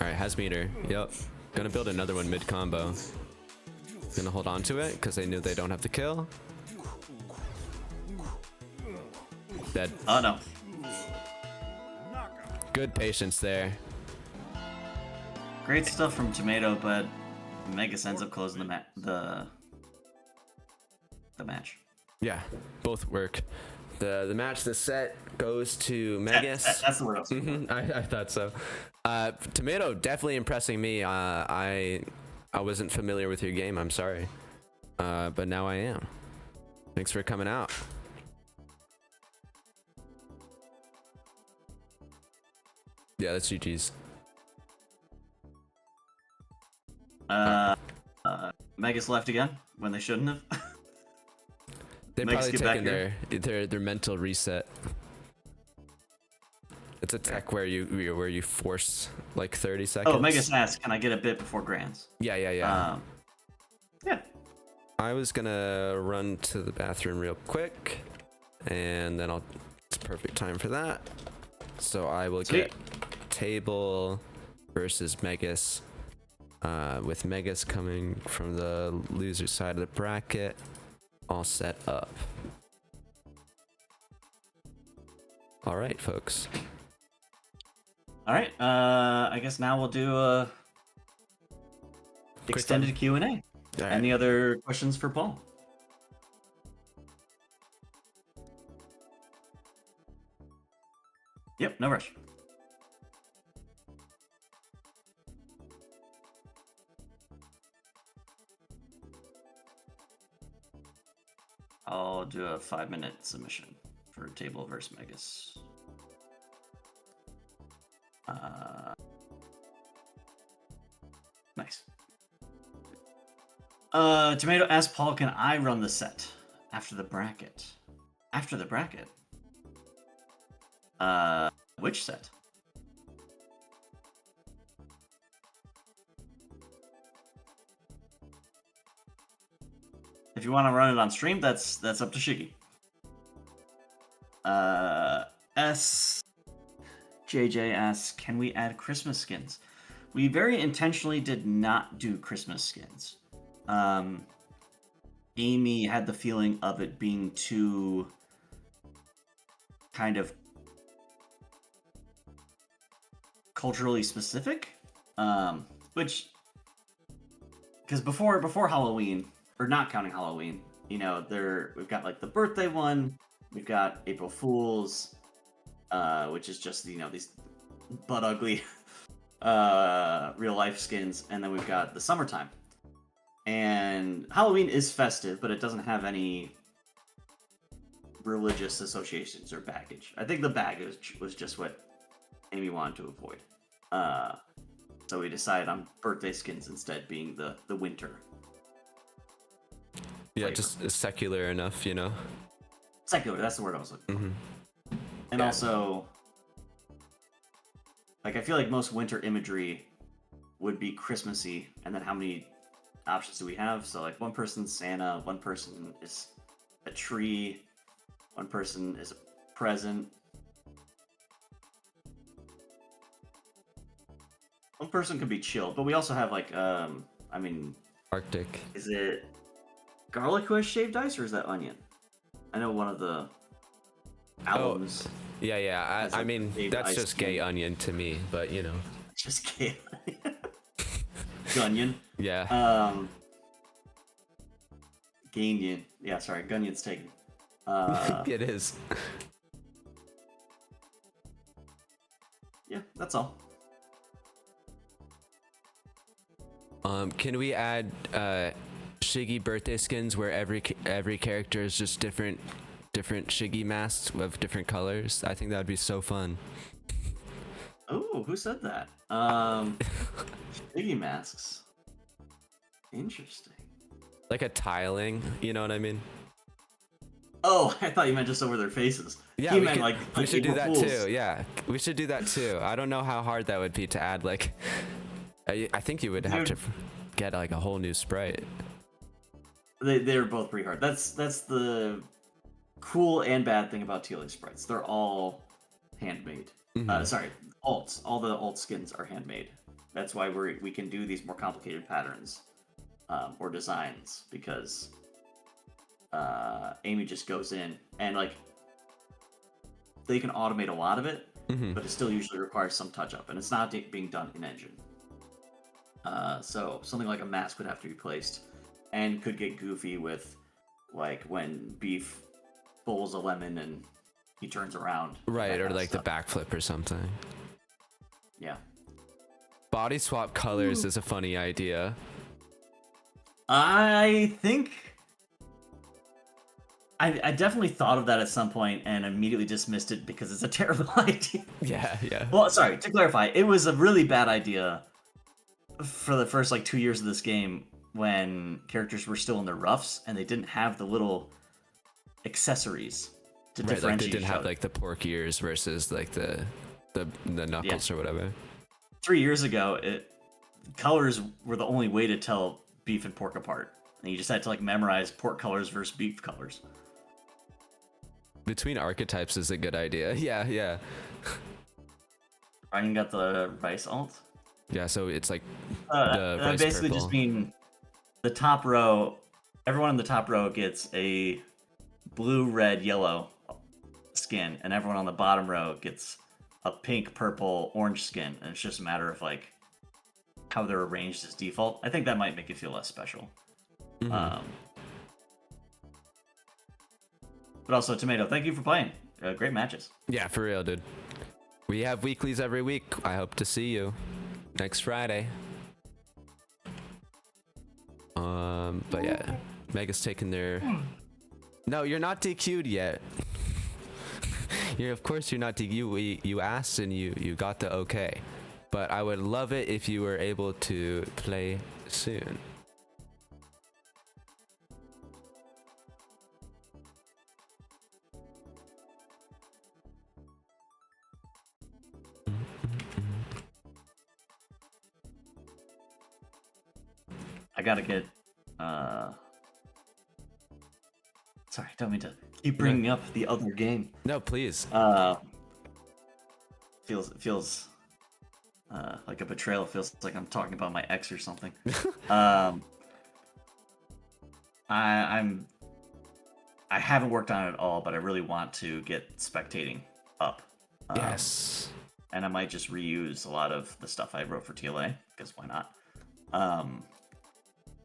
All right, has meter. Yep. Gonna build another one mid combo. Gonna hold on to it because they knew they don't have the kill. Dead. Oh no. Knockout. Good patience there. Great stuff from Tomato, but Megas ends up closing the match. Yeah, both work. The match, the set goes to Megas. That's the word I was looking for. I thought so. Tomato definitely impressing me. I wasn't familiar with your game. I'm sorry, but now I am. Thanks for coming out. Yeah, that's GG's. Megas left again when they shouldn't have. They Megas probably get back taken their mental reset. It's a tech where you force like 30 seconds. Oh, Megas asked, "Can I get a bit before Grands?" Yeah. Yeah. I was gonna run to the bathroom real quick, and then it's perfect time for that. So I will Sweet. get table versus Megas, with Megas coming from the loser side of the bracket, all set up. All right, folks. All right. I guess now we'll do a Quick extended time. Q&A. All right. Any other questions for Paul? Yep, no rush. I'll do a 5-minute submission for table versus Megas. Nice. Tomato asks Paul, can I run the set after the bracket? After the bracket? Which set? If you want to run it on stream, that's up to Shiggy. JJ asks, can we add Christmas skins? We very intentionally did not do Christmas skins. Amy had the feeling of it being too kind of culturally specific, which, because before Halloween, or not counting Halloween, you know, we've got like the birthday one, we've got April Fools, which is just, you know, these butt ugly real life skins, and then we've got the summertime. And Halloween is festive, but it doesn't have any religious associations or baggage. I think the baggage was just what Amy wanted to avoid. So we decided on birthday skins instead, being the winter. Yeah, flavor. just secular enough, you know. Secular, that's the word I was looking for. Mm-hmm. And Yeah. also, like, I feel like most winter imagery would be Christmassy, and then how many options do we have? So, like, one person's Santa, one person is a tree, one person is a present, one person could be chilled, but we also have, like, I mean, Arctic. is it garlic who has shaved ice, or is that onion? I know one of the albums. Yeah. Has I a mean, big that's ice just gay cream. onion to me, but you know. Just kidding. Gunyon. Yeah. Ganion. Yeah, sorry, Gunyon's taken. It is. Yeah, that's all. Can we add Shiggy birthday skins where every character is just different Shiggy masks of different colors. I think that would be so fun. Oh, who said that? Piggy masks. Interesting. Like a tiling, you know what I mean? Oh, I thought you meant just over their faces. Yeah, He we, meant could, like we should do April that Fools. too. Yeah, we should do that too. I don't know how hard that would be to add. Like, I think you would have to get like a whole new sprite. They're both pretty hard. That's the cool and bad thing about TLA sprites. They're all handmade. Sorry, alts. All the alt skins are handmade. That's why we can do these more complicated patterns or designs because Amy just goes in and like they can automate a lot of it, but it still usually requires some touch up, and it's not being done in engine. So something like a mask would have to be placed, and could get goofy with like when Beef bowls a lemon and he turns around. Right, or like the backflip or something. Yeah. Body swap colors is a funny idea. I think I definitely thought of that at some point and immediately dismissed it because it's a terrible idea. Yeah, yeah. Well, sorry, to clarify, it was a really bad idea for the first like 2 years of this game when characters were still in their ruffs and they didn't have the little accessories to Right, like differentiate. they didn't each have other. like the pork ears versus like the knuckles or whatever. 3 years ago, colors were the only way to tell beef and pork apart, and you just had to like memorize pork colors versus beef colors. Between archetypes is a good idea. Yeah, yeah. Ryan got the rice alt. Yeah, so it's like That rice basically purple. just mean the top row. Everyone in the top row gets a blue, red, yellow skin, and everyone on the bottom row gets a pink, purple, orange skin, and it's just a matter of like how they're arranged as default. I think that might make it feel less special. But also, Tomato, thank you for playing. Great matches. Yeah, for real, dude. We have weeklies every week. I hope to see you next Friday. But yeah, Mega's taking their. No, you're not DQ'd yet. Of course you're not DQ'd. You asked and you got the okay. But I would love it if you were able to play soon. I gotta get. Sorry, don't mean to keep bringing up the other game. No, please. Feels like a betrayal. It feels like I'm talking about my ex or something. I haven't worked on it at all, but I really want to get spectating up. Yes. And I might just reuse a lot of the stuff I wrote for TLA, because why not?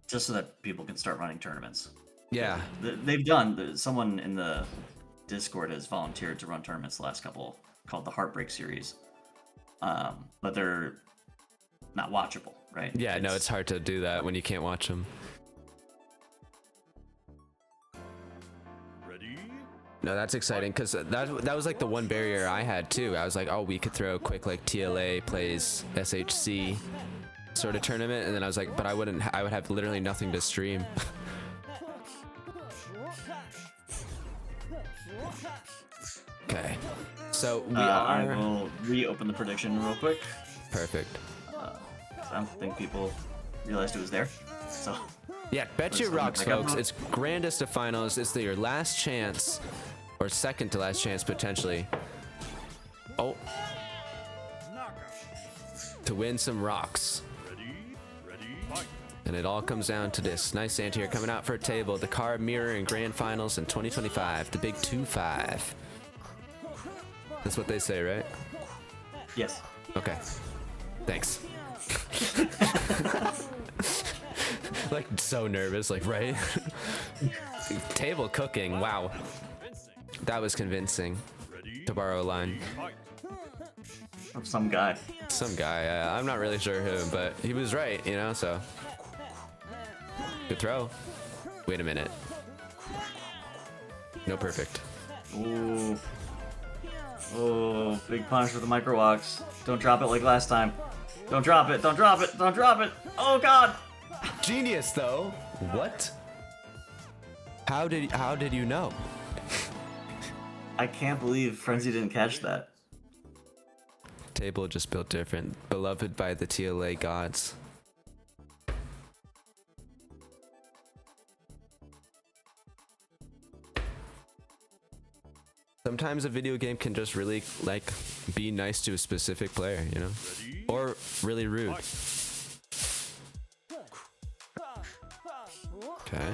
Just so that people can start running tournaments. Yeah. They've done. Someone in the Discord has volunteered to run tournaments the last couple, called the Heartbreak Series. But they're not watchable, right? Yeah, no, it's hard to do that when you can't watch them. Ready? No, that's exciting because that was like the one barrier I had too. I was like, oh, we could throw a quick like TLA plays SHC sort of tournament, and then I was like, but I would have literally nothing to stream. Okay, so we I are will reopen the prediction real quick. perfect. 'Cause I don't think people realized it was there. So Yeah, bet your Let's rocks, look at folks. that. It's grandest of finals. It's your last chance, or second to last chance potentially. Oh, to win some rocks. Ready, fight. And it all comes down to this. Nice anti-here coming out for a table. The car mirror in grand finals in 2025. The big 2-5. That's what they say, right? yes, Okay. Thanks. Like so nervous, like right? Table cooking. Wow. That was convincing. Ready, To borrow a line. fight. from some guy. Some guy. I'm not really sure who, but he was right, you know. So good throw. Wait a minute. No perfect. Ooh. Oh, big punish with the micro walks. Don't drop it like last time. Don't drop it, don't drop it, don't drop it. Oh god! Genius though. What? How did you know? I can't believe Frenzy didn't catch that. Table just built different. Beloved by the TLA gods. Sometimes a video game can just really like be nice to a specific player, you know? Or really rude. Okay.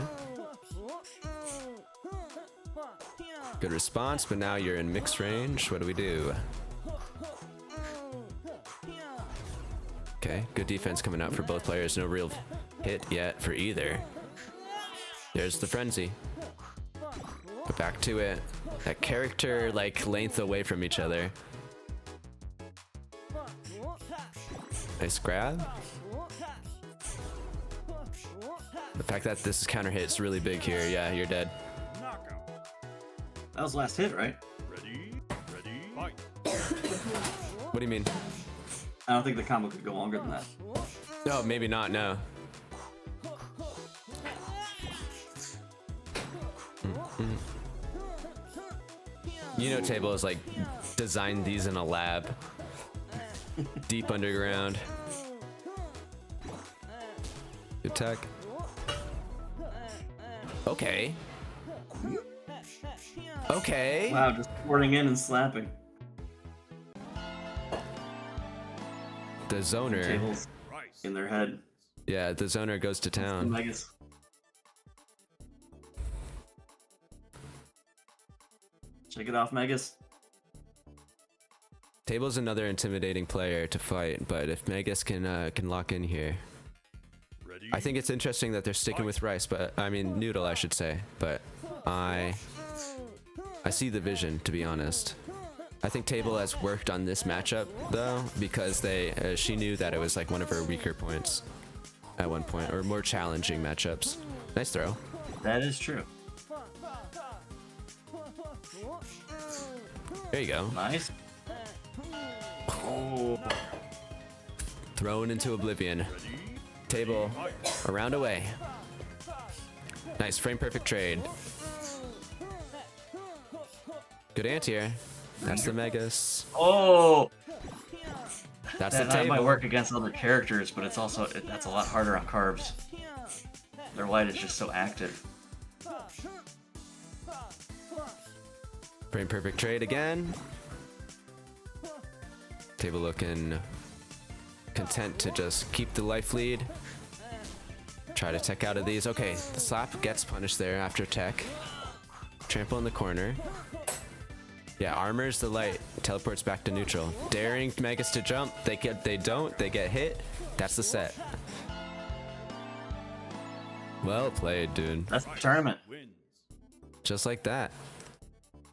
Good response, but now you're in mixed range. What do we do? Okay, good defense coming out for both players. No real hit yet for either. There's the frenzy. But back to it. That character like length away from each other. Nice grab. The fact that this is counter hit is really big here. Yeah, you're dead. That was the last hit, right? Ready, fight. What do you mean? I don't think the combo could go longer than that. No, maybe not, no. You know, Table is like designed these in a lab. Deep underground. Good tech. Okay. Okay. Wow, just pouring in and slapping. The zoner. Tables in their head. Yeah, the zoner goes to town. Megas. Shake it off, Megas. Table's another intimidating player to fight, but if Megas can lock in here, Ready, I think it's interesting that they're sticking with Rice, but I mean Noodle, I should say. But I see the vision, to be honest. I think Table has worked on this matchup though, because she knew that it was like one of her weaker points at one point, or more challenging matchups. Nice throw. That is true. There you go. Nice. Oh. Thrown into oblivion. Table a round away. Nice frame perfect trade. Good anti-air. That's the Megas. Oh. That's That the table. might work against other characters, but it's also that's a lot harder on carbs. Their light is just so active. Frame perfect trade again. Table looking content to just keep the life lead. Try to tech out of these. Okay, the slap gets punished there after tech. Trample in the corner. Yeah, armors the light, teleports back to neutral. Daring Megas to jump. They get hit. That's the set. Well played, dude. That's the tournament. wins. Just like that.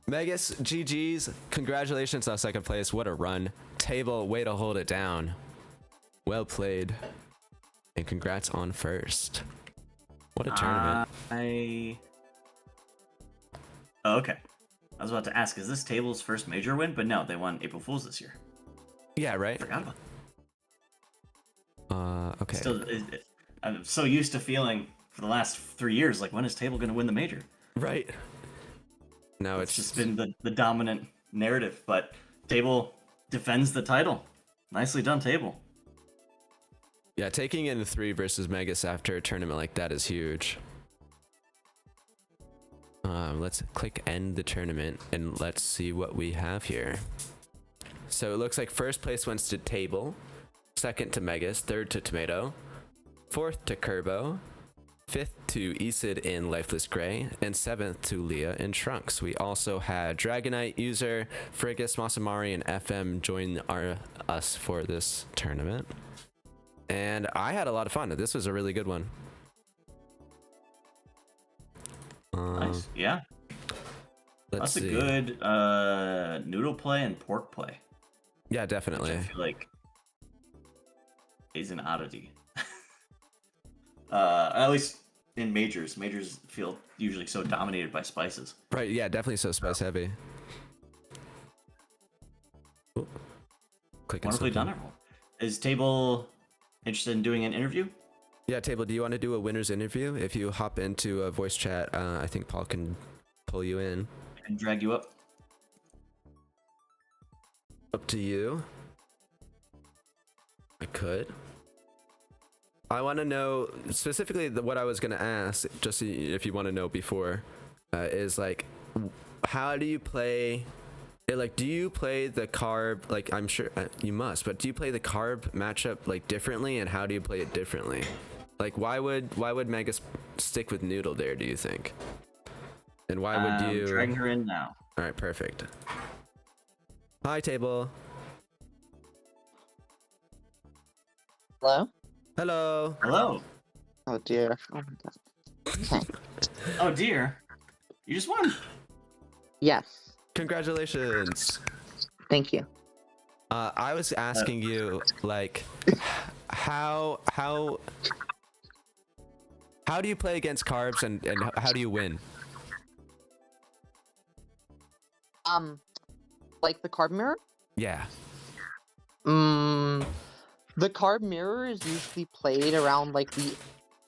Megas, GG's. Congratulations on second place. What a run. Table, way to hold it down. Well played. And congrats on first. What a tournament. Oh, okay. I was about to ask, is this Table's first major win? But no, they won April Fool's this year. Yeah, right? Forgot about Okay. Still, I'm so used to feeling for the last 3 years, like, when is Table going to win the major? Right. Now It's just been the dominant narrative, but Table defends the title. Nicely done, Table. Yeah, taking in 3 versus Megas after a tournament like that is huge. Let's click end the tournament and let's see what we have here. So it looks like first place went to Table, second to Megas, third to Tomato, fourth to Kerbo, fifth to Isid in Lifeless Gray, and seventh to Leah in Trunks. We also had Dragonite user, Frigus, Masamari, and FM join us for this tournament. And I had a lot of fun. This was a really good one. Nice. Yeah. Let's That's see. a good noodle play and pork play. Yeah, Which definitely. I feel like is an oddity. At least in majors. Majors feel usually so dominated by spices. Right, yeah, definitely so spice heavy. Ooh. Clicking Wonderfully something. done, everyone. Is Table interested in doing an interview? Yeah, Table, do you want to do a winner's interview? If you hop into a voice chat, I think Paul can pull you in. I can drag you up. Up to you. I could. I want to know specifically what I was going to ask, just so if you want to know before, is like, how do you play? Like, do you play the carb? Like, I'm sure you must, but do you play the carb matchup like differently, and how do you play it differently? Like, why would Mega stick with Noodle there? Do you think? And why would you? Dragging her in now. All right, perfect. Hi, Table. Hello? Hello. Hello. Oh dear. Oh my god. Okay. Oh dear. You just won. Yes. Congratulations. Thank you. I was asking you, like, how do you play against carbs, and how do you win? Like the card mirror? Yeah. The card mirror is usually played around like the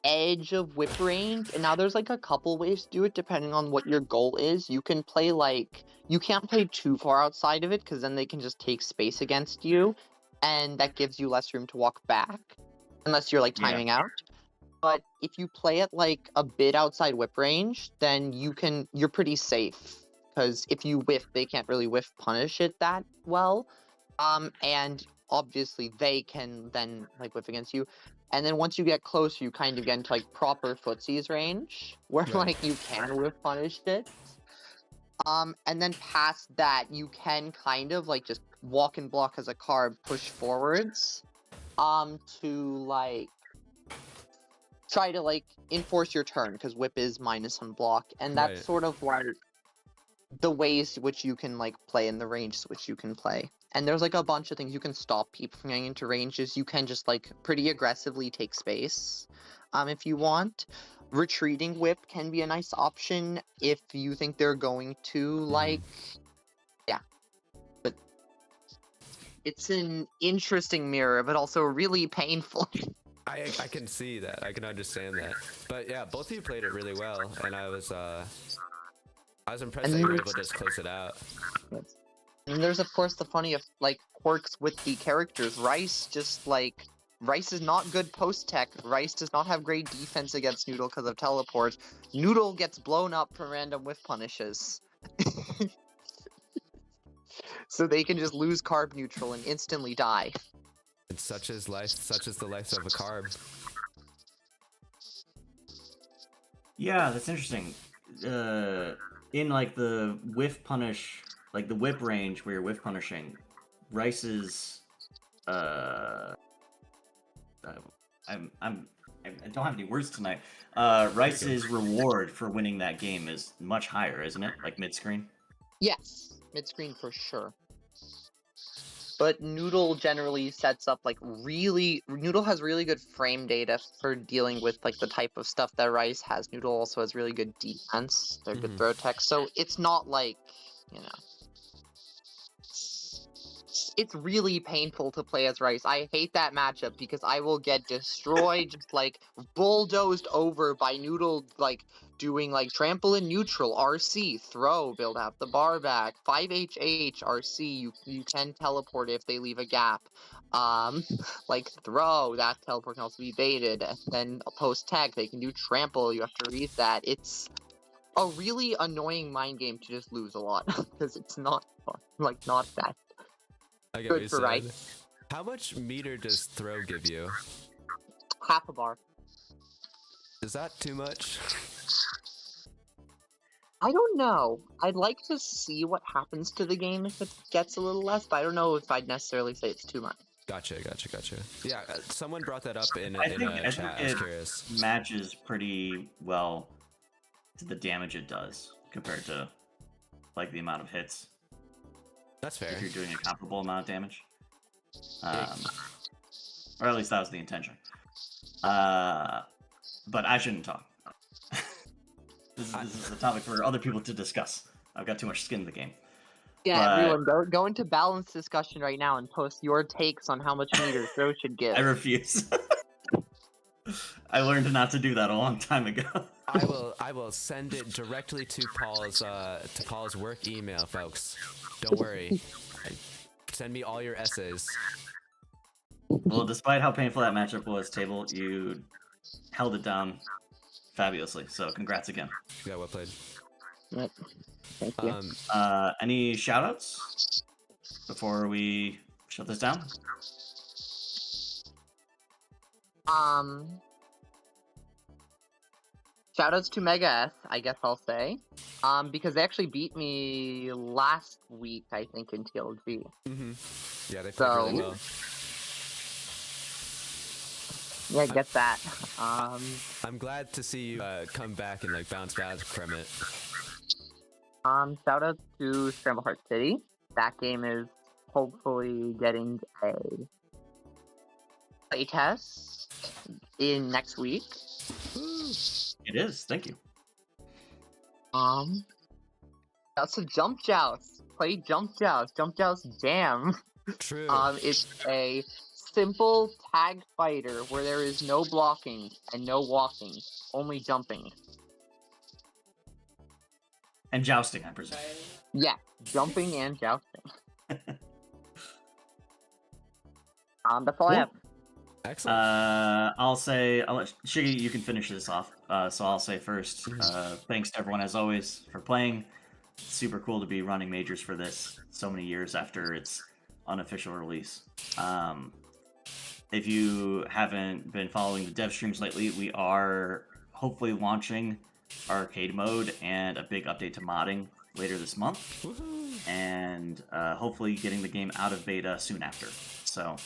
edge of whip range, and now there's like a couple ways to do it depending on what your goal is. You can play like you can't play too far outside of it because then they can just take space against you, and that gives you less room to walk back unless you're like Yeah. timing out. But if you play it like a bit outside whip range, then you're pretty safe because if you whiff, they can't really whiff punish it that well. And obviously they can then like whiff against you. And then once you get closer, you kind of get into like proper footsies range where Right. like you can whiff punish it. And then past that, you can kind of like just walk and block as a carb, push forwards, to like try to like enforce your turn because whip is minus on block, and that's Right. sort of like the ways which you can like play in the ranges which you can play. And there's like a bunch of things you can stop people from getting into ranges. You can just like pretty aggressively take space, if you want. Retreating whip can be a nice option if you think they're going to like, yeah. But it's an interesting mirror, but also really painful. I can see that. I can understand that. But yeah, both of you played it really well, and I was impressed that you were able to just close it out. And there's of course the funny like quirks with the characters. Rice is not good post tech. Rice does not have great defense against Noodle because of teleport. Noodle gets blown up from random whiff punishes. So they can just lose carb neutral and instantly die. And such is life. Such is the life of a carb. Yeah, that's interesting. In like the whiff punish, like the whip range where you're whiff punishing, Rice's I don't have any words tonight. Rice's reward for winning that game is much higher, isn't it? Like mid screen. Yes, mid screen for sure. But Noodle generally sets up like Noodle has really good frame data for dealing with like the type of stuff that Rice has. Noodle also has really good defense. They're good throw tech, so it's not like, you know, it's really painful to play as Rice. I hate that matchup because I will get destroyed, just like bulldozed over by Noodle, like doing like trample in neutral, RC, throw, build half the bar back, 5HH, RC, you can teleport if they leave a gap. Like throw, that teleport can also be baited, and then post tech, they can do trample, you have to read that. It's a really annoying mind game to just lose a lot, because it's not fun, like not that I get what good you for said. Rice. How much meter does throw give you? Half a bar. Is that too much? I don't know. I'd like to see what happens to the game if it gets a little less, but I don't know if I'd necessarily say it's too much. Gotcha. Yeah, someone brought that up in I a think chat. I was it curious. matches pretty well to the damage it does compared to like the amount of hits. That's fair. If you're doing a comparable amount of damage, or at least that was the intention. But I shouldn't talk. This is a topic for other people to discuss. I've got too much skin in the game. Yeah, But- everyone, go into balanced discussion right now and post your takes on how much meter Throw should get. I refuse. I learned not to do that a long time ago. I will send it directly to Paul's work email, folks. Don't worry. Send me all your essays. Well, despite how painful that matchup was, Table, you held it down fabulously. So congrats again. Yeah, well played. Yep. Thank you. Any shoutouts before we shut this down? Shoutouts to Mega S, I guess I'll say. Because they actually beat me last week, I think, in TLG. Mm-hmm. Yeah, they played So- really well. Yeah, get that. I'm glad to see you come back and like bounce back from it. Shoutouts to Scramble Heart City. That game is hopefully getting a playtest in next week. It is. Thank you. That's a Jump Joust. Play Jump Joust. Jump Joust Jam. True. It's a simple tag fighter where there is no blocking and no walking, only jumping. And jousting, I presume. Yeah, jumping and jousting. That's all I have. Excellent. I'll let Shiggy, you can finish this off. So I'll say first, thanks to everyone as always for playing. Super cool to be running majors for this so many years after its unofficial release. If you haven't been following the dev streams lately, we are hopefully launching arcade mode and a big update to modding later this month, and hopefully getting the game out of beta soon after. So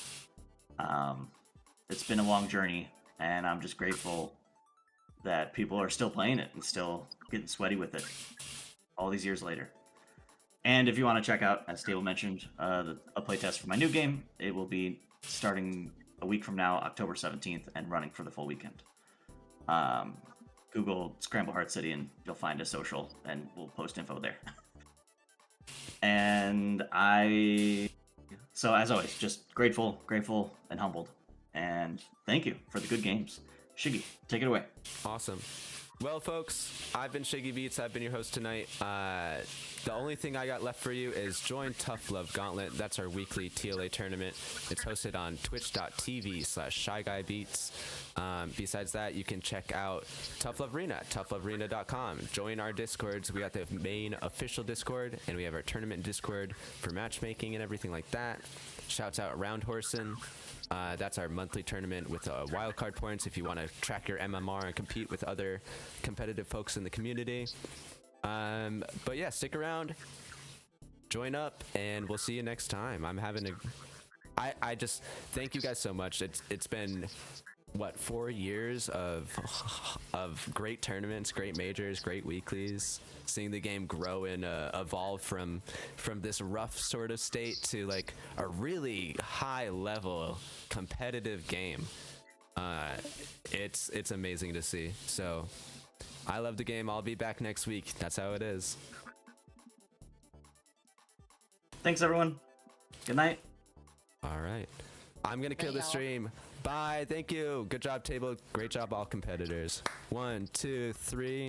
it's been a long journey, and I'm just grateful that people are still playing it and still getting sweaty with it all these years later. And if you want to check out, as Stable mentioned, a playtest for my new game, it will be starting a week from now, October 17th, and running for the full weekend. Google Scramble Heart City and you'll find a social, and we'll post info there. And so as always, just grateful, and humbled. And thank you for the good games. Shiggy, take it away. Awesome. Well, folks, I've been Shiggy Beats. I've been your host tonight. The only thing I got left for you is join Tough Love Gauntlet. That's our weekly TLA tournament. It's hosted on twitch.tv/ShyGuyBeats. Besides that, you can check out Tough Love Arena at toughlovearena.com. Join our Discords. We got the main official Discord, and we have our tournament Discord for matchmaking and everything like that. Shouts out Round Horsin'. That's our monthly tournament with wildcard points if you want to track your MMR and compete with other competitive folks in the community. But yeah, stick around, join up, and we'll see you next time. I just thank you guys so much. It's been 4 years of great tournaments, great majors, great weeklies, seeing the game grow and evolve from this rough sort of state to like a really high level competitive game. It's amazing to see. So I love the game. I'll be back next week. That's how it is. Thanks, everyone. Good night. All right. I'm going to kill the stream. Bye. Thank you. Good job, Table. Great job, all competitors. 1, 2, 3.